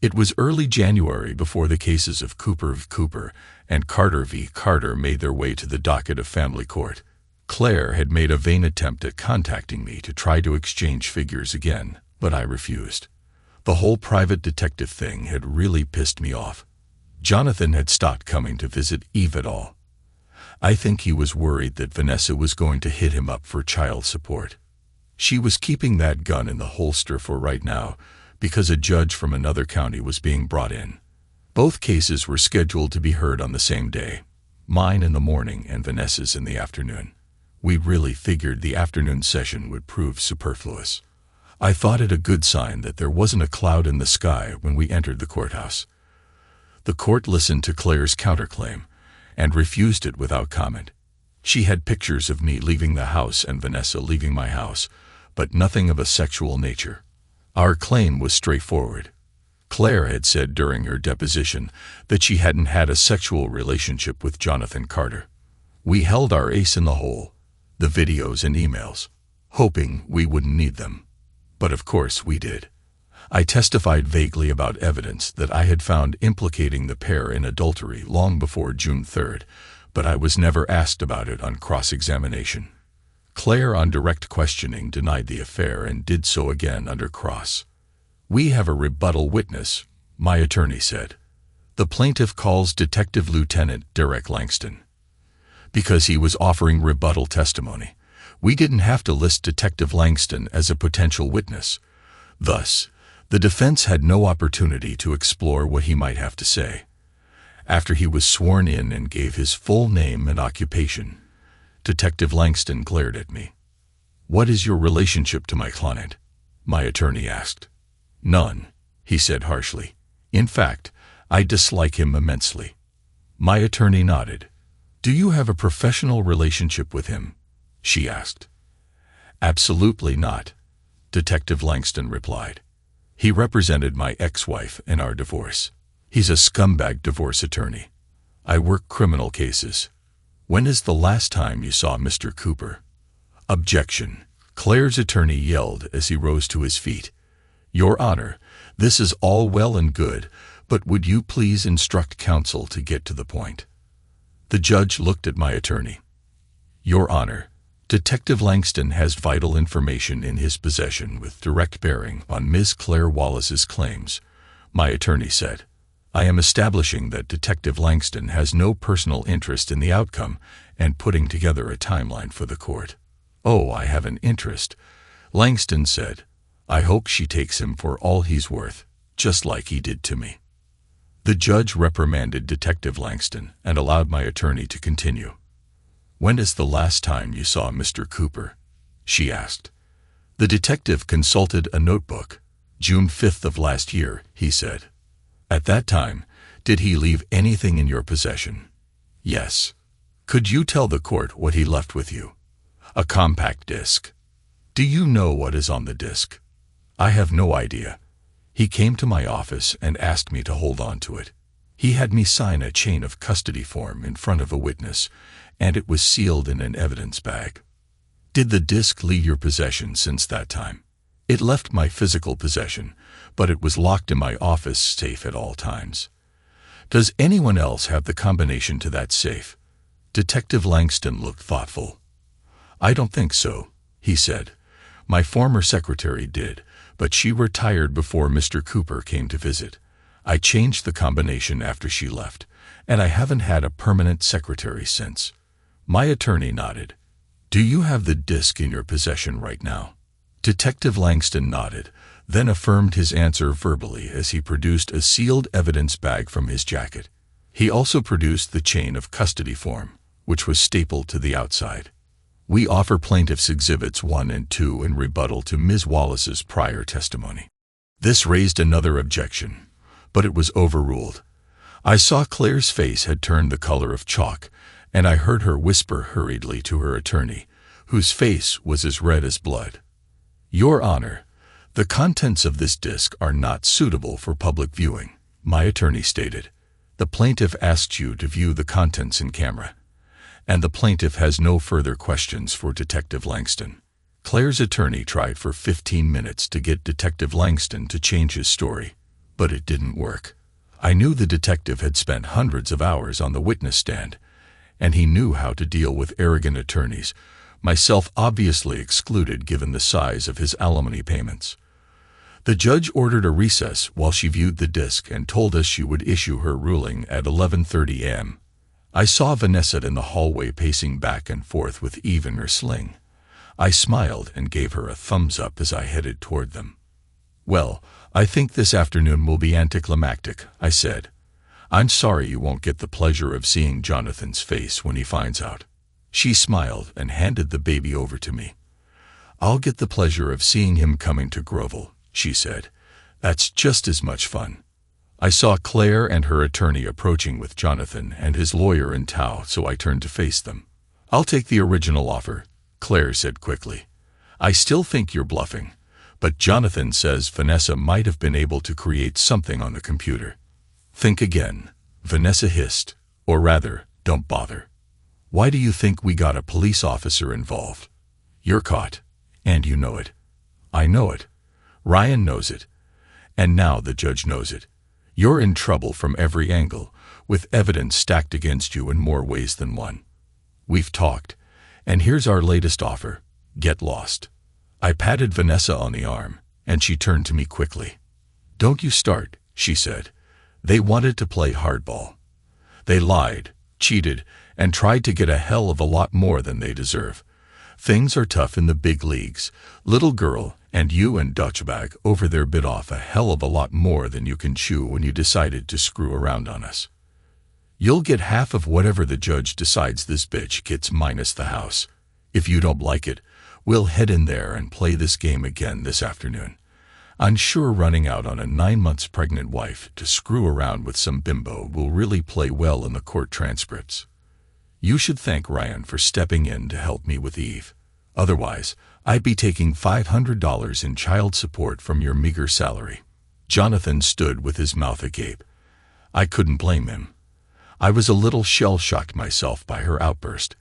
It was early January before the cases of Cooper v. Cooper and Carter v. Carter made their way to the docket of family court. Claire had made a vain attempt at contacting me to try to exchange figures again, but I refused. The whole private detective thing had really pissed me off. Jonathan had stopped coming to visit Eve at all. I think he was worried that Vanessa was going to hit him up for child support. She was keeping that gun in the holster for right now because a judge from another county was being brought in. Both cases were scheduled to be heard on the same day, mine in the morning and Vanessa's in the afternoon. We really figured the afternoon session would prove superfluous. I thought it a good sign that there wasn't a cloud in the sky when we entered the courthouse. The court listened to Claire's counterclaim and refused it without comment. She had pictures of me leaving the house and Vanessa leaving my house, but nothing of a sexual nature. Our claim was straightforward. Claire had said during her deposition that she hadn't had a sexual relationship with Jonathan Carter. We held our ace in the hole, the videos and emails, hoping we wouldn't need them. But of course we did. I testified vaguely about evidence that I had found implicating the pair in adultery long before June 3rd, but I was never asked about it on cross-examination. Claire on direct questioning denied the affair and did so again under cross. "We have a rebuttal witness," my attorney said. "The plaintiff calls Detective Lieutenant Derek Langston." Because he was offering rebuttal testimony, we didn't have to list Detective Langston as a potential witness. Thus, the defense had no opportunity to explore what he might have to say. After he was sworn in and gave his full name and occupation, Detective Langston glared at me. "What is your relationship to my client?" my attorney asked. "None," he said harshly. "In fact, I dislike him immensely." My attorney nodded. "Do you have a professional relationship with him?" she asked. "Absolutely not," Detective Langston replied. "He represented my ex-wife in our divorce. He's a scumbag divorce attorney. I work criminal cases. When is the last time you saw Mr. Cooper?" "Objection," Claire's attorney yelled as he rose to his feet. "Your Honor, this is all well and good, but would you please instruct counsel to get to the point?" The judge looked at my attorney. "Your Honor, Detective Langston has vital information in his possession with direct bearing on Ms. Claire Wallace's claims," my attorney said. "I am establishing that Detective Langston has no personal interest in the outcome and putting together a timeline for the court." "Oh, I have an interest," Langston said. "I hope she takes him for all he's worth, just like he did to me." The judge reprimanded Detective Langston and allowed my attorney to continue. "When is the last time you saw Mr. Cooper?" she asked. The detective consulted a notebook. June 5th of last year, he said. At that time, did he leave anything in your possession? Yes. Could you tell the court what he left with you? A compact disc. Do you know what is on the disc? I have no idea. He came to my office and asked me to hold on to it. He had me sign a chain of custody form in front of a witness, and it was sealed in an evidence bag. Did the disc leave your possession since that time? It left my physical possession, but it was locked in my office safe at all times. Does anyone else have the combination to that safe? Detective Langston looked thoughtful. I don't think so, he said. My former secretary did, but she retired before Mr. Cooper came to visit. I changed the combination after she left, and I haven't had a permanent secretary since. My attorney nodded. Do you have the disc in your possession right now? Detective Langston nodded, then affirmed his answer verbally as he produced a sealed evidence bag from his jacket. He also produced the chain of custody form, which was stapled to the outside. We offer plaintiffs Exhibits 1 and 2 in rebuttal to Ms. Wallace's prior testimony. This raised another objection, but it was overruled. I saw Claire's face had turned the color of chalk, and I heard her whisper hurriedly to her attorney, whose face was as red as blood. Your Honor, the contents of this disc are not suitable for public viewing, my attorney stated. The plaintiff asked you to view the contents in camera, and the plaintiff has no further questions for Detective Langston. Claire's attorney tried for 15 minutes to get Detective Langston to change his story, but it didn't work. I knew the detective had spent hundreds of hours on the witness stand, and he knew how to deal with arrogant attorneys, myself obviously excluded given the size of his alimony payments. The judge ordered a recess while she viewed the disc and told us she would issue her ruling at 11:30 a.m. I saw Vanessa in the hallway pacing back and forth with Eve in her sling. I smiled and gave her a thumbs up as I headed toward them. Well, I think this afternoon will be anticlimactic, I said. I'm sorry you won't get the pleasure of seeing Jonathan's face when he finds out. She smiled and handed the baby over to me. I'll get the pleasure of seeing him coming to Grovel, she said. That's just as much fun. I saw Claire and her attorney approaching with Jonathan and his lawyer in tow, so I turned to face them. I'll take the original offer, Claire said quickly. I still think you're bluffing, but Jonathan says Vanessa might have been able to create something on the computer. Think again, Vanessa hissed, or rather, don't bother. Why do you think we got a police officer involved? You're caught, and you know it. I know it. Ryan knows it. And now the judge knows it. You're in trouble from every angle, with evidence stacked against you in more ways than one. We've talked, and here's our latest offer. Get lost. I patted Vanessa on the arm, and she turned to me quickly. Don't you start, she said. They wanted to play hardball. They lied, cheated, and tried to get a hell of a lot more than they deserve. Things are tough in the big leagues. Little girl, and you and Dutchbag over there bit off a hell of a lot more than you can chew when you decided to screw around on us. You'll get half of whatever the judge decides this bitch gets minus the house. If you don't like it, we'll head in there and play this game again this afternoon. I'm sure running out on a 9 months pregnant wife to screw around with some bimbo will really play well in the court transcripts. You should thank Ryan for stepping in to help me with Eve. Otherwise, I'd be taking $500 in child support from your meager salary. Jonathan stood with his mouth agape. I couldn't blame him. I was a little shell-shocked myself by her outburst.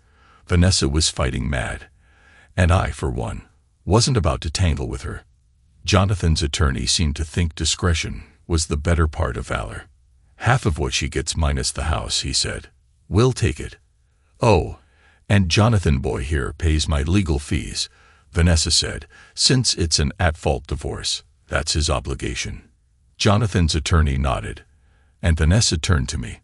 Vanessa was fighting mad, and I, for one, wasn't about to tangle with her. Jonathan's attorney seemed to think discretion was the better part of valor. Half of what she gets minus the house, he said. We'll take it. Oh, and Jonathan boy here pays my legal fees, Vanessa said, since it's an at-fault divorce. That's his obligation. Jonathan's attorney nodded, and Vanessa turned to me.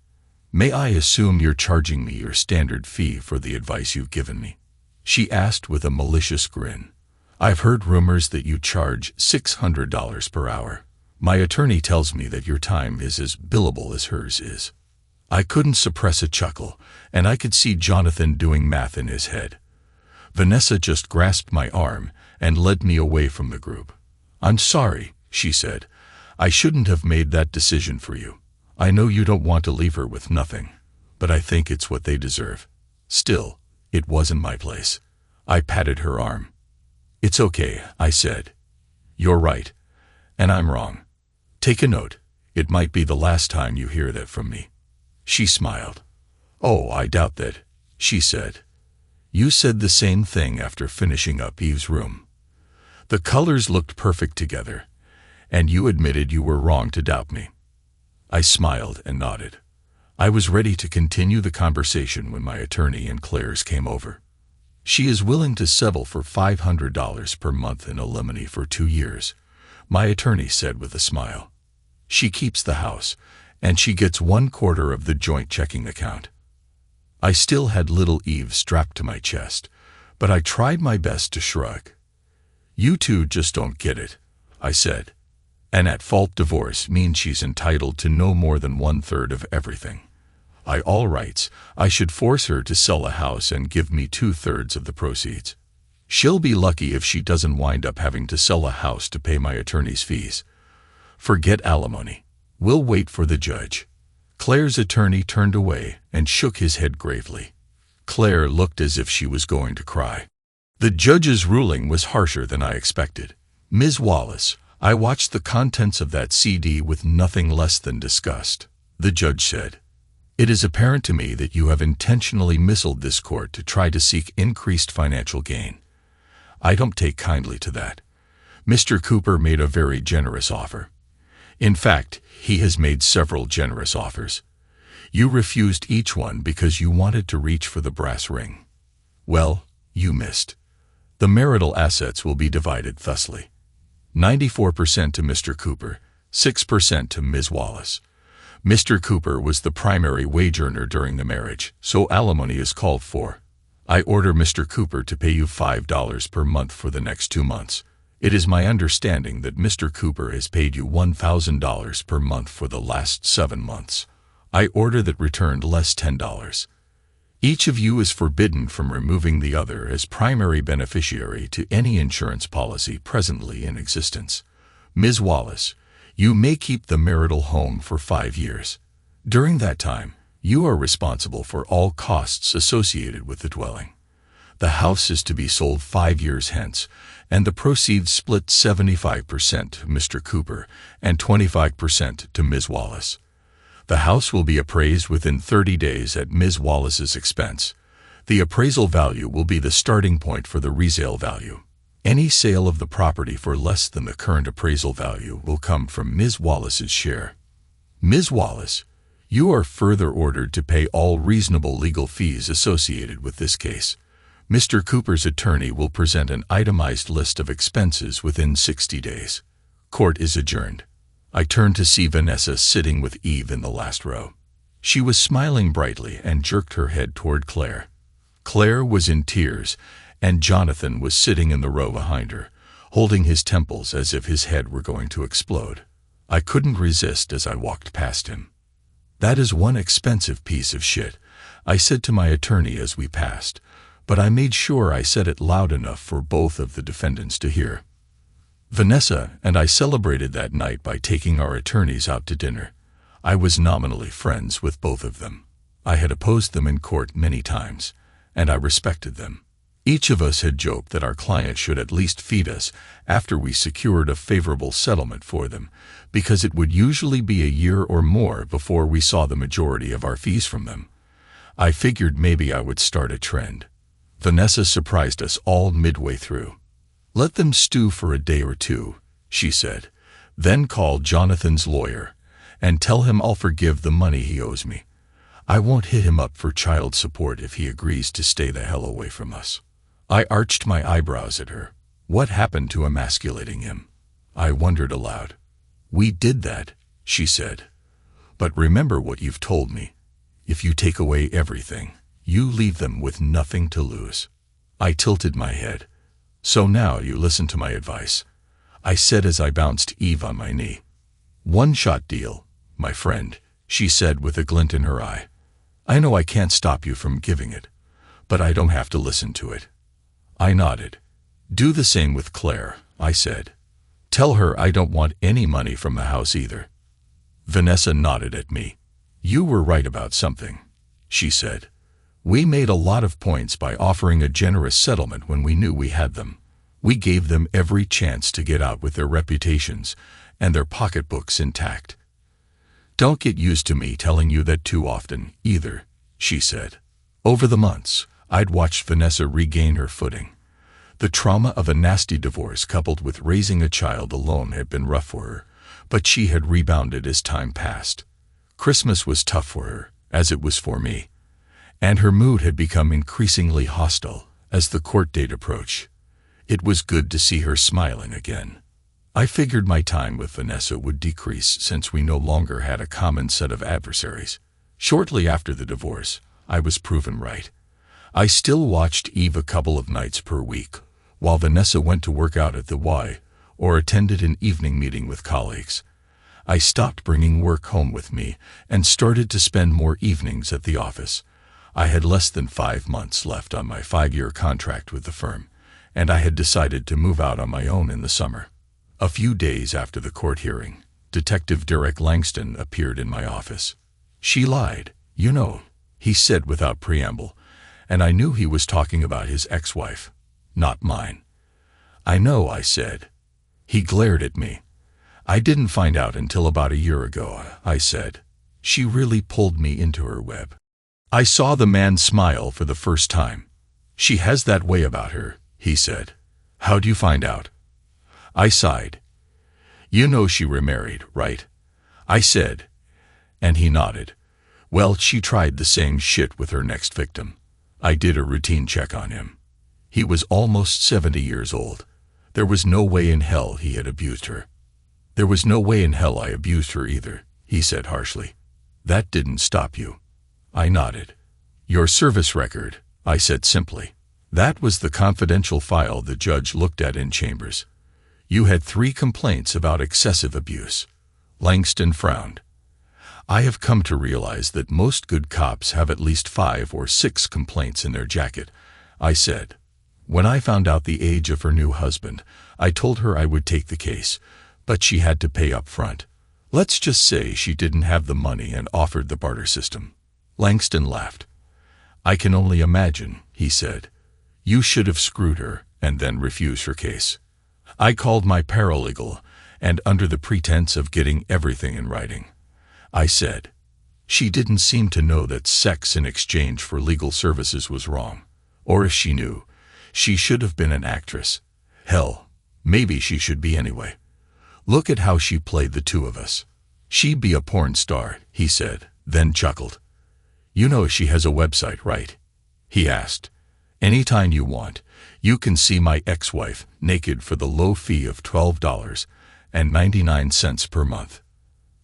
May I assume you're charging me your standard fee for the advice you've given me? She asked with a malicious grin. I've heard rumors that you charge $600 per hour. My attorney tells me that your time is as billable as hers is. I couldn't suppress a chuckle, and I could see Jonathan doing math in his head. Vanessa just grasped my arm and led me away from the group. I'm sorry, she said. "I shouldn't have made that decision for you. I know you don't want to leave her with nothing, but I think it's what they deserve. Still, it wasn't my place." I patted her arm. "It's okay," I said. "You're right, and I'm wrong. Take a note. It might be the last time you hear that from me." She smiled. "Oh, I doubt that," she said. "You said the same thing after finishing up Eve's room. The colors looked perfect together, and you admitted you were wrong to doubt me." I smiled and nodded. I was ready to continue the conversation when my attorney and Claire's came over. "She is willing to settle for $500 per month in alimony for 2 years," my attorney said with a smile. "She keeps the house, and she gets 1/4 of the joint checking account." I still had little Eve strapped to my chest, but I tried my best to shrug. "You two just don't get it," I said. "An at-fault divorce means she's entitled to no more than 1/3 of everything. By all rights, I should force her to sell a house and give me 2/3 of the proceeds. She'll be lucky if she doesn't wind up having to sell a house to pay my attorney's fees. Forget alimony. We'll wait for the judge." Claire's attorney turned away and shook his head gravely. Claire looked as if she was going to cry. The judge's ruling was harsher than I expected. "Ms. Wallace, I watched the contents of that CD with nothing less than disgust," the judge said. "It is apparent to me that you have intentionally misled this court to try to seek increased financial gain. I don't take kindly to that. Mr. Cooper made a very generous offer. In fact, he has made several generous offers. You refused each one because you wanted to reach for the brass ring. Well, you missed. The marital assets will be divided thusly: 94% to Mr. Cooper, 6% to Ms. Wallace. Mr. Cooper was the primary wage earner during the marriage, so alimony is called for. I order Mr. Cooper to pay you $5 per month for the next 2 months. It is my understanding that Mr. Cooper has paid you $1,000 per month for the last 7 months. I order that returned less $10. Each of you is forbidden from removing the other as primary beneficiary to any insurance policy presently in existence. Ms. Wallace, you may keep the marital home for 5 years. During that time, you are responsible for all costs associated with the dwelling. The house is to be sold 5 years hence, and the proceeds split 75% to Mr. Cooper and 25% to Ms. Wallace. The house will be appraised within 30 days at Ms. Wallace's expense. The appraisal value will be the starting point for the resale value. Any sale of the property for less than the current appraisal value will come from Ms. Wallace's share. Ms. Wallace, you are further ordered to pay all reasonable legal fees associated with this case. Mr. Cooper's attorney will present an itemized list of expenses within 60 days. Court is adjourned." I turned to see Vanessa sitting with Eve in the last row. She was smiling brightly and jerked her head toward Claire. Claire was in tears, and Jonathan was sitting in the row behind her, holding his temples as if his head were going to explode. I couldn't resist as I walked past him. "That is one expensive piece of shit," I said to my attorney as we passed, but I made sure I said it loud enough for both of the defendants to hear. Vanessa and I celebrated that night by taking our attorneys out to dinner. I was nominally friends with both of them. I had opposed them in court many times, and I respected them. Each of us had joked that our client should at least feed us after we secured a favorable settlement for them, because it would usually be a year or more before we saw the majority of our fees from them. I figured maybe I would start a trend. Vanessa surprised us all midway through. "Let them stew for a day or two," she said. "Then call Jonathan's lawyer and tell him I'll forgive the money he owes me. I won't hit him up for child support if he agrees to stay the hell away from us." I arched my eyebrows at her. What happened to emasculating him? I wondered aloud. "We did that," she said. "But remember what you've told me. If you take away everything, you leave them with nothing to lose." I tilted my head. "So now you listen to my advice," I said as I bounced Eve on my knee. "One-shot deal, my friend," she said with a glint in her eye. "I know I can't stop you from giving it, but I don't have to listen to it." I nodded. "Do the same with Claire," I said. Tell her I don't want any money from the house either. Vanessa nodded at me. You were right about something, she said. We made a lot of points by offering a generous settlement when we knew we had them. We gave them every chance to get out with their reputations and their pocketbooks intact. Don't get used to me telling you that too often, either, she said. Over the months, I'd watched Vanessa regain her footing. The trauma of a nasty divorce coupled with raising a child alone had been rough for her, but she had rebounded as time passed. Christmas was tough for her, as it was for me, and her mood had become increasingly hostile as the court date approached. It was good to see her smiling again. I figured my time with Vanessa would decrease since we no longer had a common set of adversaries. Shortly after the divorce, I was proven right. I still watched Eve a couple of nights per week, while Vanessa went to work out at the Y or attended an evening meeting with colleagues. I stopped bringing work home with me and started to spend more evenings at the office. I had less than 5 months left on my 5-year contract with the firm, and I had decided to move out on my own in the summer. A few days after the court hearing, Detective Derek Langston appeared in my office. She lied, you know, he said without preamble, and I knew he was talking about his ex-wife, not mine. I know, I said. He glared at me. I didn't find out until about a year ago, I said. She really pulled me into her web. I saw the man smile for the first time. She has that way about her, he said. How'd you find out? I sighed. You know she remarried, right? I said. And he nodded. Well, she tried the same shit with her next victim. I did a routine check on him. He was almost 70 years old. There was no way in hell he had abused her. There was no way in hell I abused her either, he said harshly. That didn't stop you. I nodded. Your service record, I said simply. That was the confidential file the judge looked at in chambers. You had 3 complaints about excessive abuse. Langston frowned. I have come to realize that most good cops have at least 5 or 6 complaints in their jacket, I said. When I found out the age of her new husband, I told her I would take the case, but she had to pay up front. Let's just say she didn't have the money and offered the barter system. Langston laughed. I can only imagine, he said. You should have screwed her and then refused her case. I called my paralegal, and under the pretense of getting everything in writing, I said. She didn't seem to know that sex in exchange for legal services was wrong. Or if she knew, she should have been an actress. Hell, maybe she should be anyway. Look at how she played the two of us. She'd be a porn star, he said, then chuckled. You know she has a website, right? He asked. Anytime you want, you can see my ex-wife naked for the low fee of $12.99 per month.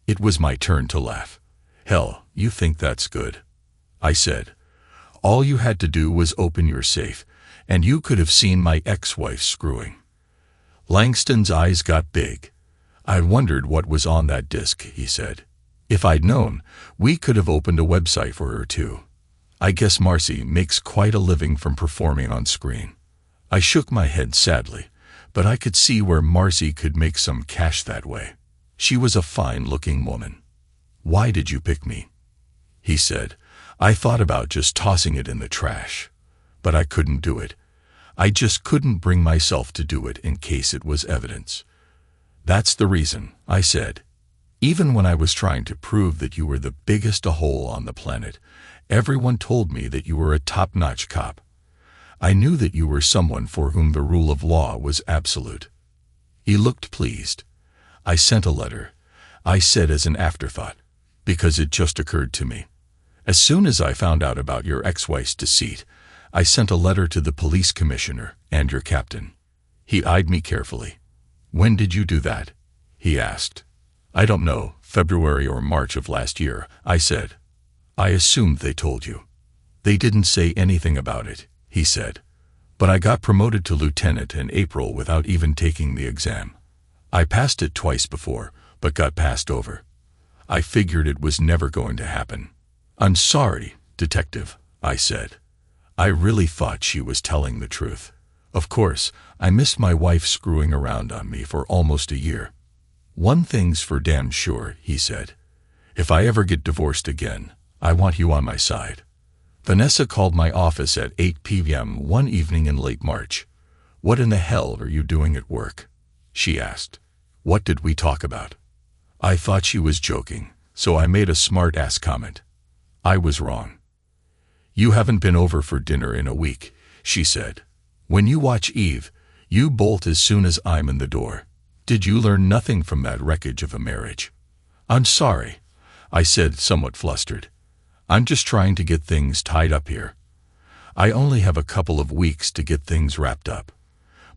It was my turn to laugh. Hell, you think that's good? I said. All you had to do was open your safe, and you could have seen my ex-wife screwing. Langston's eyes got big. I wondered what was on that disk, he said. If I'd known, we could have opened a website for her too. I guess Marcy makes quite a living from performing on screen. I shook my head sadly, but I could see where Marcy could make some cash that way. She was a fine-looking woman. Why did you pick me? He said. I thought about just tossing it in the trash, but I couldn't do it. I just couldn't bring myself to do it in case it was evidence. That's the reason, I said. Even when I was trying to prove that you were the biggest a-hole on the planet, everyone told me that you were a top-notch cop. I knew that you were someone for whom the rule of law was absolute. He looked pleased. I sent a letter, I said as an afterthought, because it just occurred to me. As soon as I found out about your ex-wife's deceit, I sent a letter to the police commissioner and your captain. He eyed me carefully. When did you do that? He asked. I don't know, February or March of last year, I said. I assumed they told you. They didn't say anything about it, he said. But I got promoted to lieutenant in April without even taking the exam. I passed it twice before, but got passed over. I figured it was never going to happen. I'm sorry, detective, I said. I really thought she was telling the truth. Of course, I missed my wife screwing around on me for almost a year. "One thing's for damn sure," he said. "If I ever get divorced again, I want you on my side." Vanessa called my office at 8 p.m. one evening in late March. "What in the hell are you doing at work?" she asked. "What did we talk about?" I thought she was joking, so I made a smart-ass comment. I was wrong. "You haven't been over for dinner in a week," she said. "When you watch Eve, you bolt as soon as I'm in the door. Did you learn nothing from that wreckage of a marriage?" "I'm sorry," I said, somewhat flustered. "I'm just trying to get things tied up here. I only have a couple of weeks to get things wrapped up.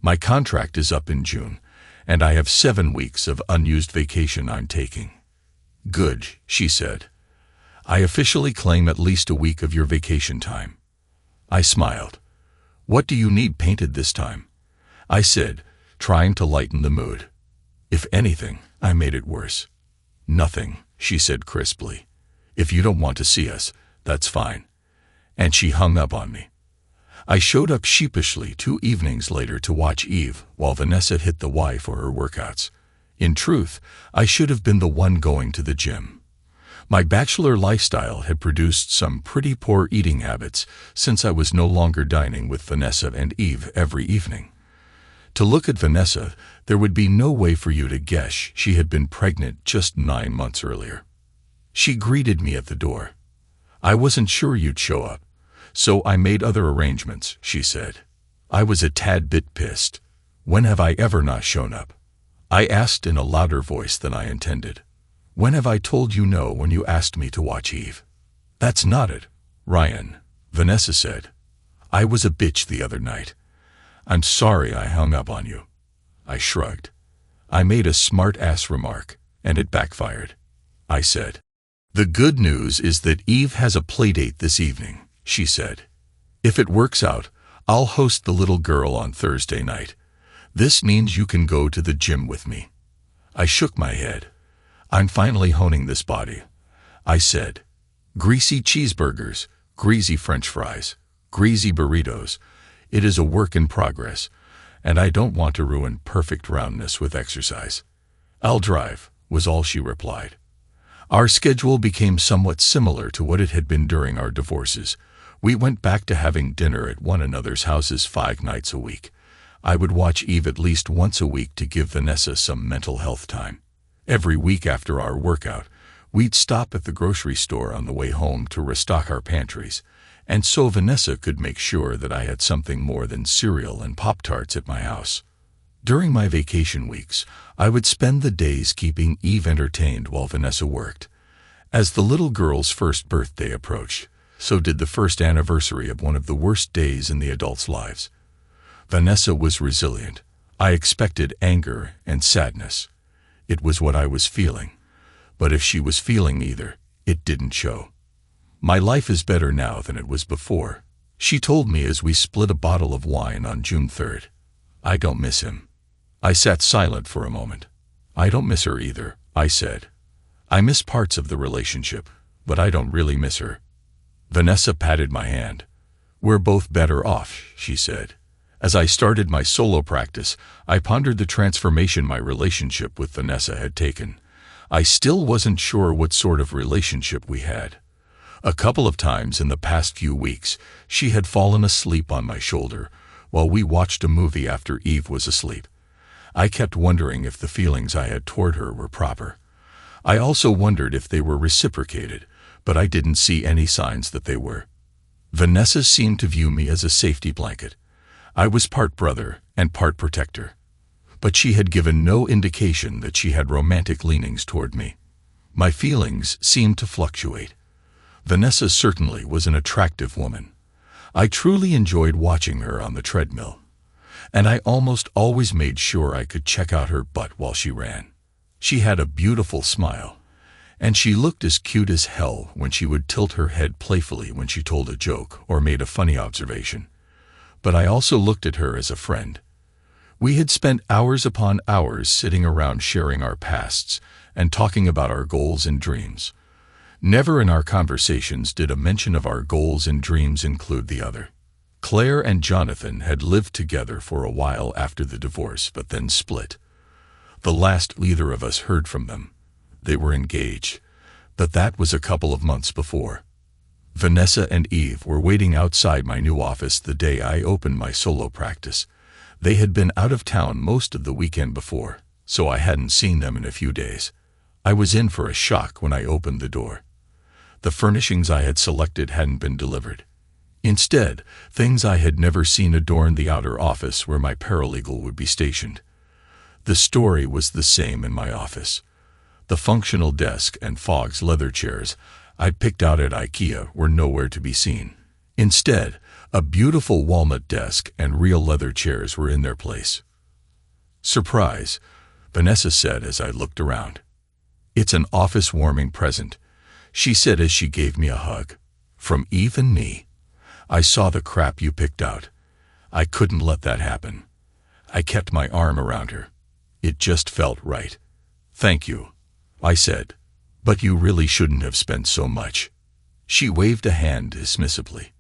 My contract is up in June, and I have 7 weeks of unused vacation I'm taking." "Good," she said. "I officially claim at least a week of your vacation time." I smiled. "What do you need painted this time?" I said, trying to lighten the mood. If anything, I made it worse. "Nothing," she said crisply. "If you don't want to see us, that's fine." And she hung up on me. I showed up sheepishly 2 evenings later to watch Eve while Vanessa hit the Y for her workouts. In truth, I should have been the one going to the gym. My bachelor lifestyle had produced some pretty poor eating habits since I was no longer dining with Vanessa and Eve every evening. To look at Vanessa, there would be no way for you to guess she had been pregnant just 9 months earlier. She greeted me at the door. "I wasn't sure you'd show up, so I made other arrangements," she said. I was a tad bit pissed. "When have I ever not shown up?" I asked in a louder voice than I intended. "When have I told you no when you asked me to watch Eve?" "That's not it, Ryan," Vanessa said. "I was a bitch the other night. I'm sorry I hung up on you." I shrugged. I made a smart-ass remark, and it backfired. I said, "The good news is that Eve has a playdate this evening," she said. "If it works out, I'll host the little girl on Thursday night. This means you can go to the gym with me." I shook my head. "I'm finally honing this body," I said. "Greasy cheeseburgers, greasy French fries, greasy burritos. It is a work in progress, and I don't want to ruin perfect roundness with exercise." "I'll drive," was all she replied. Our schedule became somewhat similar to what it had been during our divorces. We went back to having dinner at one another's houses 5 nights a week. I would watch Eve at least once a week to give Vanessa some mental health time. Every week after our workout, we'd stop at the grocery store on the way home to restock our pantries, and so Vanessa could make sure that I had something more than cereal and Pop-Tarts at my house. During my vacation weeks, I would spend the days keeping Eve entertained while Vanessa worked. As the little girl's first birthday approached, so did the first anniversary of one of the worst days in the adults' lives. Vanessa was resilient. I expected anger and sadness. It was what I was feeling. But if she was feeling either, it didn't show. "My life is better now than it was before," she told me as we split a bottle of wine on June 3rd. "I don't miss him." I sat silent for a moment. "I don't miss her either," I said. "I miss parts of the relationship, but I don't really miss her." Vanessa patted my hand. "We're both better off," she said. As I started my solo practice, I pondered the transformation my relationship with Vanessa had taken. I still wasn't sure what sort of relationship we had. A couple of times in the past few weeks, she had fallen asleep on my shoulder while we watched a movie after Eve was asleep. I kept wondering if the feelings I had toward her were proper. I also wondered if they were reciprocated, but I didn't see any signs that they were. Vanessa seemed to view me as a safety blanket. I was part brother and part protector. But she had given no indication that she had romantic leanings toward me. My feelings seemed to fluctuate. Vanessa certainly was an attractive woman. I truly enjoyed watching her on the treadmill, and I almost always made sure I could check out her butt while she ran. She had a beautiful smile, and she looked as cute as hell when she would tilt her head playfully when she told a joke or made a funny observation. But I also looked at her as a friend. We had spent hours upon hours sitting around sharing our pasts and talking about our goals and dreams. Never in our conversations did a mention of our goals and dreams include the other. Claire and Jonathan had lived together for a while after the divorce, but then split. The last either of us heard from them. They were engaged, but that was a couple of months before. Vanessa and Eve were waiting outside my new office the day I opened my solo practice. They had been out of town most of the weekend before, so I hadn't seen them in a few days. I was in for a shock when I opened the door. The furnishings I had selected hadn't been delivered. Instead, things I had never seen adorned the outer office where my paralegal would be stationed. The story was the same in my office. The functional desk and Fogg's leather chairs I'd picked out at IKEA were nowhere to be seen. Instead, a beautiful walnut desk and real leather chairs were in their place. "Surprise," Vanessa said as I looked around. "It's an office-warming present," she said as she gave me a hug. "From Eve and me. I saw the crap you picked out. I couldn't let that happen." I kept my arm around her. It just felt right. "Thank you," I said. "But you really shouldn't have spent so much." She waved a hand dismissively.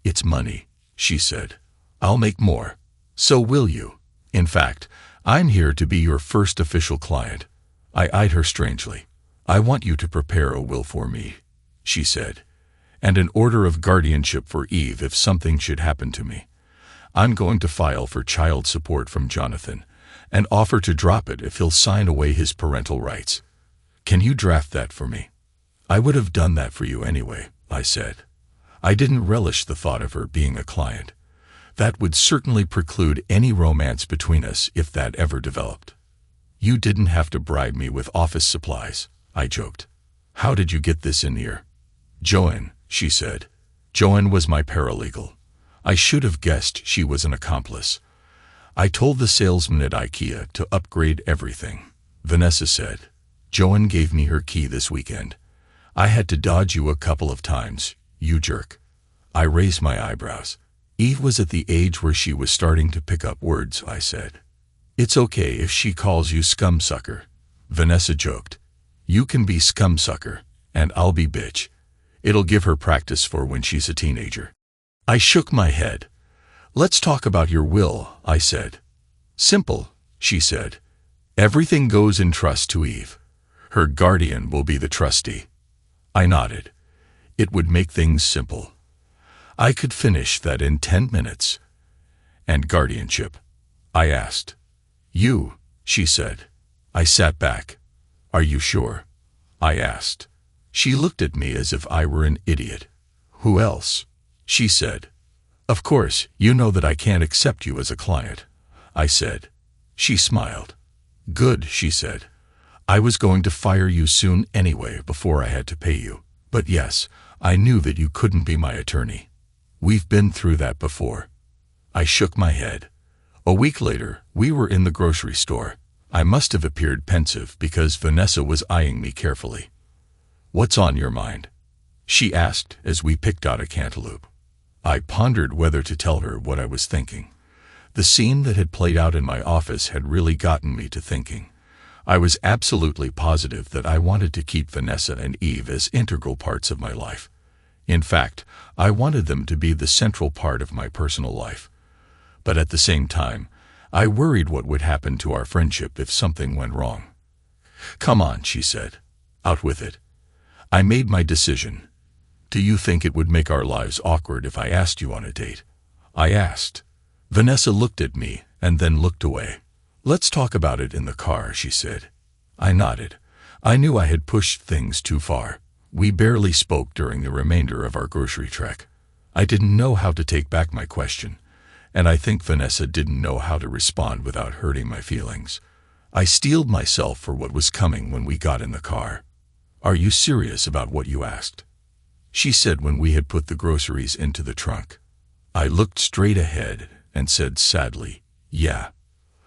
"It's money," she said. "I'll make more. So will you. In fact, I'm here to be your first official client." I eyed her strangely. "I want you to prepare a will for me," she said, "and an order of guardianship for Eve if something should happen to me. I'm going to file for child support from Jonathan and offer to drop it if he'll sign away his parental rights. Can you draft that for me?" "I would have done that for you anyway," I said. I didn't relish the thought of her being a client. That would certainly preclude any romance between us if that ever developed. "You didn't have to bribe me with office supplies," I joked. "How did you get this in here?" "Joanne," she said. "Joanne was my paralegal. I should have guessed she was an accomplice. I told the salesman at IKEA to upgrade everything," Vanessa said. "Joanne gave me her key this weekend. I had to dodge you a couple of times, you jerk." I raised my eyebrows. "Eve was at the age where she was starting to pick up words," I said. "It's okay if she calls you scumsucker," Vanessa joked. "You can be scumsucker, and I'll be bitch. It'll give her practice for when she's a teenager." I shook my head. "Let's talk about your will," I said. "Simple," she said. "Everything goes in trust to Eve. Her guardian will be the trustee." I nodded. It would make things simple. I could finish that in 10 minutes. "And guardianship?" I asked. "You," she said. I sat back. "Are you sure?" I asked. She looked at me as if I were an idiot. "Who else?" she said. "Of course, you know that I can't accept you as a client," I said. She smiled. "Good," she said. "I was going to fire you soon anyway before I had to pay you. But yes, I knew that you couldn't be my attorney. We've been through that before." I shook my head. A week later, we were in the grocery store. I must have appeared pensive because Vanessa was eyeing me carefully. "What's on your mind?" she asked as we picked out a cantaloupe. I pondered whether to tell her what I was thinking. The scene that had played out in my office had really gotten me to thinking. I was absolutely positive that I wanted to keep Vanessa and Eve as integral parts of my life. In fact, I wanted them to be the central part of my personal life. But at the same time, I worried what would happen to our friendship if something went wrong. "Come on," she said. "Out with it." I made my decision. "Do you think it would make our lives awkward if I asked you on a date?" I asked. Vanessa looked at me and then looked away. "Let's talk about it in the car," she said. I nodded. I knew I had pushed things too far. We barely spoke during the remainder of our grocery trek. I didn't know how to take back my question, and I think Vanessa didn't know how to respond without hurting my feelings. I steeled myself for what was coming when we got in the car. "Are you serious about what you asked?" she said when we had put the groceries into the trunk. I looked straight ahead and said sadly, "Yeah."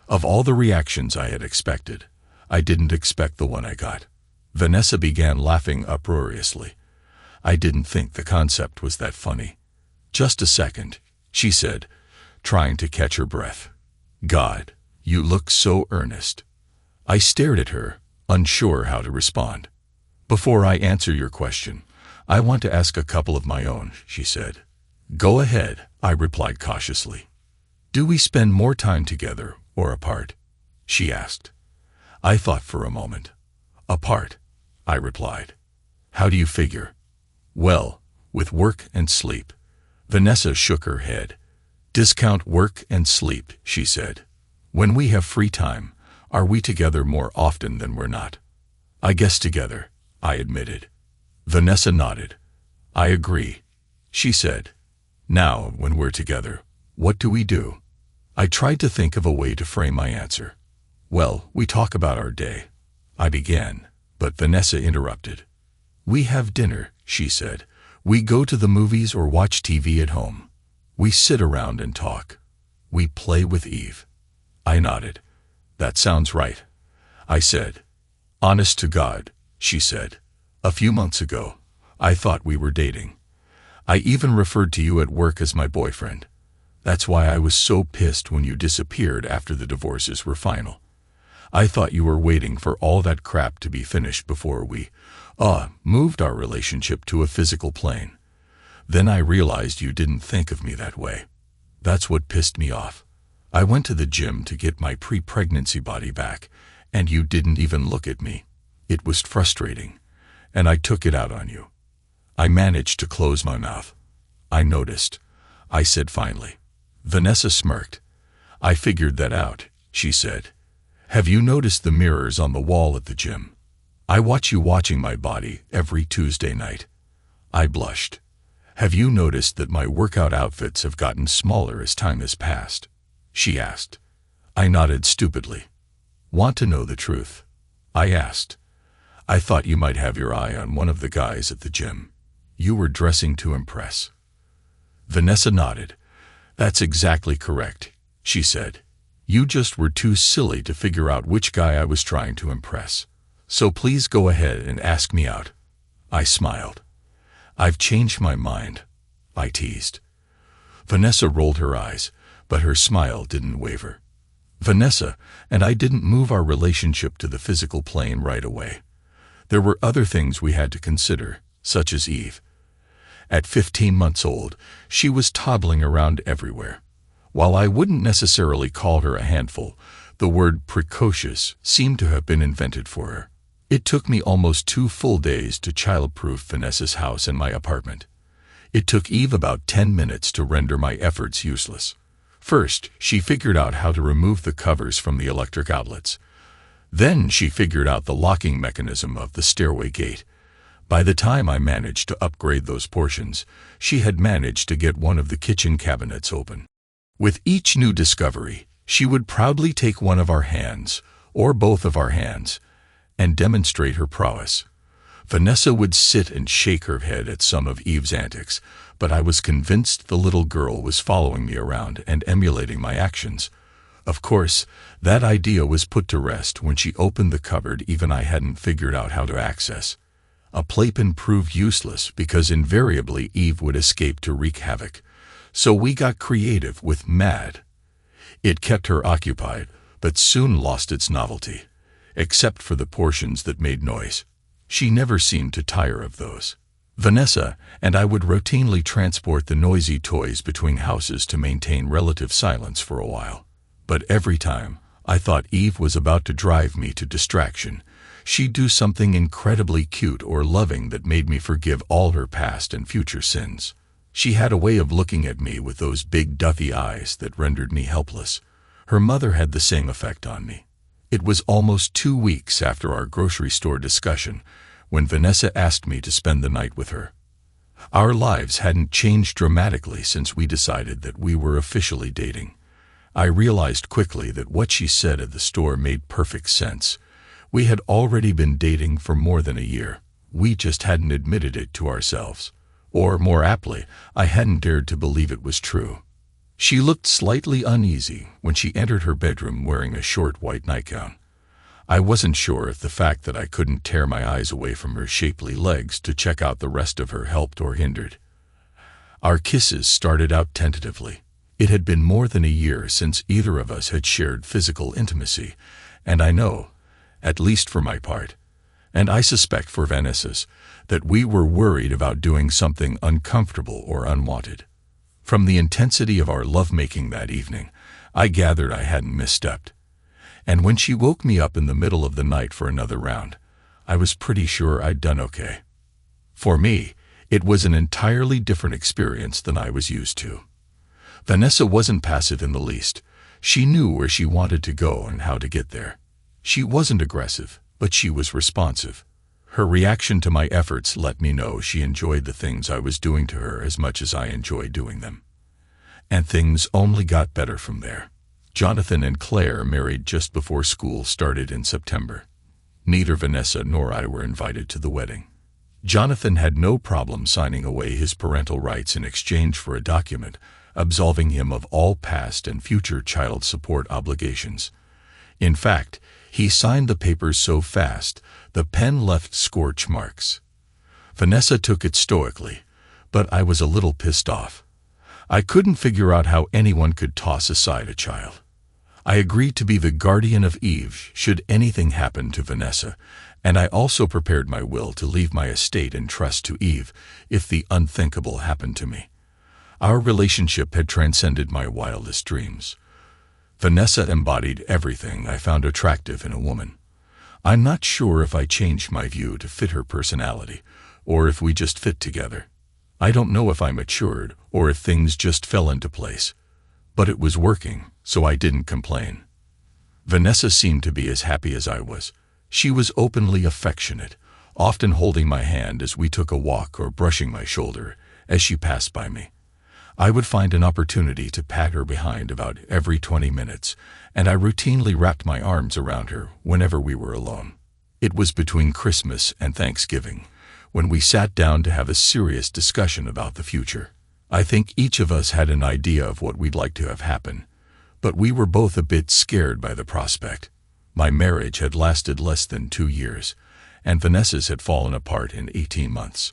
Of all the reactions I had expected, I didn't expect the one I got. Vanessa began laughing uproariously. I didn't think the concept was that funny. "Just a second," she said, trying to catch her breath. "God, you look so earnest." I stared at her, unsure how to respond. "Before I answer your question, I want to ask a couple of my own," she said. "Go ahead," I replied cautiously. Do we spend more time together or apart? She asked. I thought for a moment. Apart, I replied. How do you figure? Well, with work and sleep. Vanessa shook her head. Discount work and sleep, she said. When we have free time, are we together more often than we're not? I guess together, I admitted. Vanessa nodded. I agree, she said. Now, when we're together, what do we do? I tried to think of a way to frame my answer. Well, we talk about our day, I began, but Vanessa interrupted. We have dinner, she said. We go to the movies or watch TV at home. We sit around and talk. We play with Eve. I nodded. That sounds right, I said. Honest to God, she said. A few months ago, I thought we were dating. I even referred to you at work as my boyfriend. That's why I was so pissed when you disappeared after the divorces were final. I thought you were waiting for all that crap to be finished before we, moved our relationship to a physical plane. Then I realized you didn't think of me that way. That's what pissed me off. I went to the gym to get my pre-pregnancy body back, and you didn't even look at me. It was frustrating, and I took it out on you. I managed to close my mouth. I noticed, I said finally. Vanessa smirked. I figured that out, she said. Have you noticed the mirrors on the wall at the gym? I watch you watching my body every Tuesday night. I blushed. Have you noticed that my workout outfits have gotten smaller as time has passed? She asked. I nodded stupidly. Want to know the truth? I asked. I thought you might have your eye on one of the guys at the gym. You were dressing to impress. Vanessa nodded. That's exactly correct, she said. You just were too silly to figure out which guy I was trying to impress. So please go ahead and ask me out. I smiled. I've changed my mind, I teased. Vanessa rolled her eyes, but her smile didn't waver. Vanessa and I didn't move our relationship to the physical plane right away. There were other things we had to consider, such as Eve. At 15 months old, she was toddling around everywhere. While I wouldn't necessarily call her a handful, the word precocious seemed to have been invented for her. It took me almost 2 full days to child-proof Vanessa's house and my apartment. It took Eve about 10 minutes to render my efforts useless. First, she figured out how to remove the covers from the electric outlets. Then she figured out the locking mechanism of the stairway gate. By the time I managed to upgrade those portions, she had managed to get one of the kitchen cabinets open. With each new discovery, she would proudly take one of our hands, or both of our hands, and demonstrate her prowess. Vanessa would sit and shake her head at some of Eve's antics, but I was convinced the little girl was following me around and emulating my actions. Of course, that idea was put to rest when she opened the cupboard even I hadn't figured out how to access. A playpen proved useless because invariably Eve would escape to wreak havoc. So we got creative with Mad. It kept her occupied, but soon lost its novelty, except for the portions that made noise. She never seemed to tire of those. Vanessa and I would routinely transport the noisy toys between houses to maintain relative silence for a while. But every time I thought Eve was about to drive me to distraction, she'd do something incredibly cute or loving that made me forgive all her past and future sins. She had a way of looking at me with those big Duffy eyes that rendered me helpless. Her mother had the same effect on me. It was almost 2 weeks after our grocery store discussion when Vanessa asked me to spend the night with her. Our lives hadn't changed dramatically since we decided that we were officially dating. I realized quickly that what she said at the store made perfect sense. We had already been dating for more than a year. We just hadn't admitted it to ourselves. Or, more aptly, I hadn't dared to believe it was true. She looked slightly uneasy when she entered her bedroom wearing a short white nightgown. I wasn't sure if the fact that I couldn't tear my eyes away from her shapely legs to check out the rest of her helped or hindered. Our kisses started out tentatively. It had been more than a year since either of us had shared physical intimacy, and I know, at least for my part, and I suspect for Vanessa's, that we were worried about doing something uncomfortable or unwanted. From the intensity of our lovemaking that evening, I gathered I hadn't misstepped. And when she woke me up in the middle of the night for another round, I was pretty sure I'd done okay. For me, it was an entirely different experience than I was used to. Vanessa wasn't passive in the least. She knew where she wanted to go and how to get there. She wasn't aggressive, but she was responsive. Her reaction to my efforts let me know she enjoyed the things I was doing to her as much as I enjoyed doing them. And things only got better from there. Jonathan and Claire married just before school started in September. Neither Vanessa nor I were invited to the wedding. Jonathan had no problem signing away his parental rights in exchange for a document absolving him of all past and future child support obligations. In fact, he signed the papers so fast, the pen left scorch marks. Vanessa took it stoically, but I was a little pissed off. I couldn't figure out how anyone could toss aside a child. I agreed to be the guardian of Eve should anything happen to Vanessa, and I also prepared my will to leave my estate in trust to Eve if the unthinkable happened to me. Our relationship had transcended my wildest dreams. Vanessa embodied everything I found attractive in a woman. I'm not sure if I changed my view to fit her personality, or if we just fit together. I don't know if I matured, or if things just fell into place. But it was working, so I didn't complain. Vanessa seemed to be as happy as I was. She was openly affectionate, often holding my hand as we took a walk or brushing my shoulder as she passed by me. I would find an opportunity to pat her behind about every 20 minutes, and I routinely wrapped my arms around her whenever we were alone. It was between Christmas and Thanksgiving, when we sat down to have a serious discussion about the future. I think each of us had an idea of what we'd like to have happen, but we were both a bit scared by the prospect. My marriage had lasted less than 2 years, and Vanessa's had fallen apart in 18 months.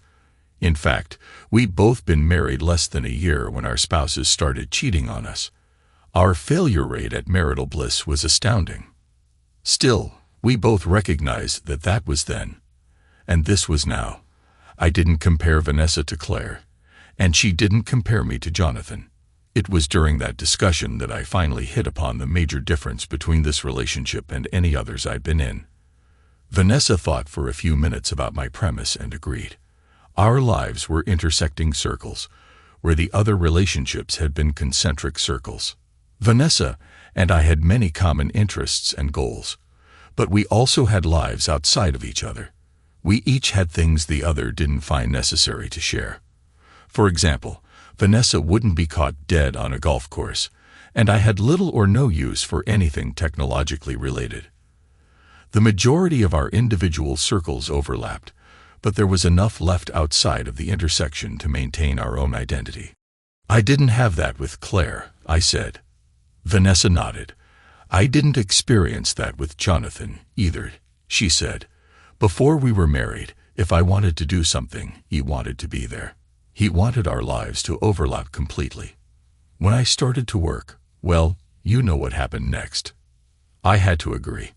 In fact, we'd both been married less than a year when our spouses started cheating on us. Our failure rate at marital bliss was astounding. Still, we both recognized that that was then, and this was now. I didn't compare Vanessa to Claire, and she didn't compare me to Jonathan. It was during that discussion that I finally hit upon the major difference between this relationship and any others I'd been in. Vanessa thought for a few minutes about my premise and agreed. Our lives were intersecting circles, where the other relationships had been concentric circles. Vanessa and I had many common interests and goals, but we also had lives outside of each other. We each had things the other didn't find necessary to share. For example, Vanessa wouldn't be caught dead on a golf course, and I had little or no use for anything technologically related. The majority of our individual circles overlapped, but there was enough left outside of the intersection to maintain our own identity. I didn't have that with Claire, I said. Vanessa nodded. I didn't experience that with Jonathan either, she said. Before we were married, if I wanted to do something, he wanted to be there. He wanted our lives to overlap completely. When I started to work, well, you know what happened next. I had to agree.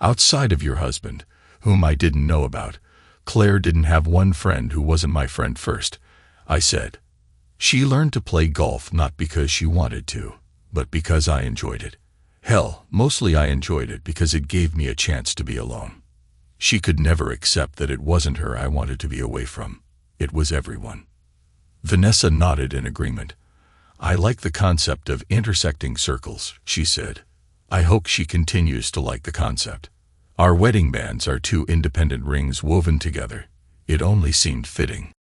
Outside of your husband, whom I didn't know about, Claire didn't have one friend who wasn't my friend first, I said. She learned to play golf not because she wanted to, but because I enjoyed it. Hell, mostly I enjoyed it because it gave me a chance to be alone. She could never accept that it wasn't her I wanted to be away from. It was everyone. Vanessa nodded in agreement. I like the concept of intersecting circles, she said. I hope she continues to like the concept. Our wedding bands are 2 independent rings woven together. It only seemed fitting.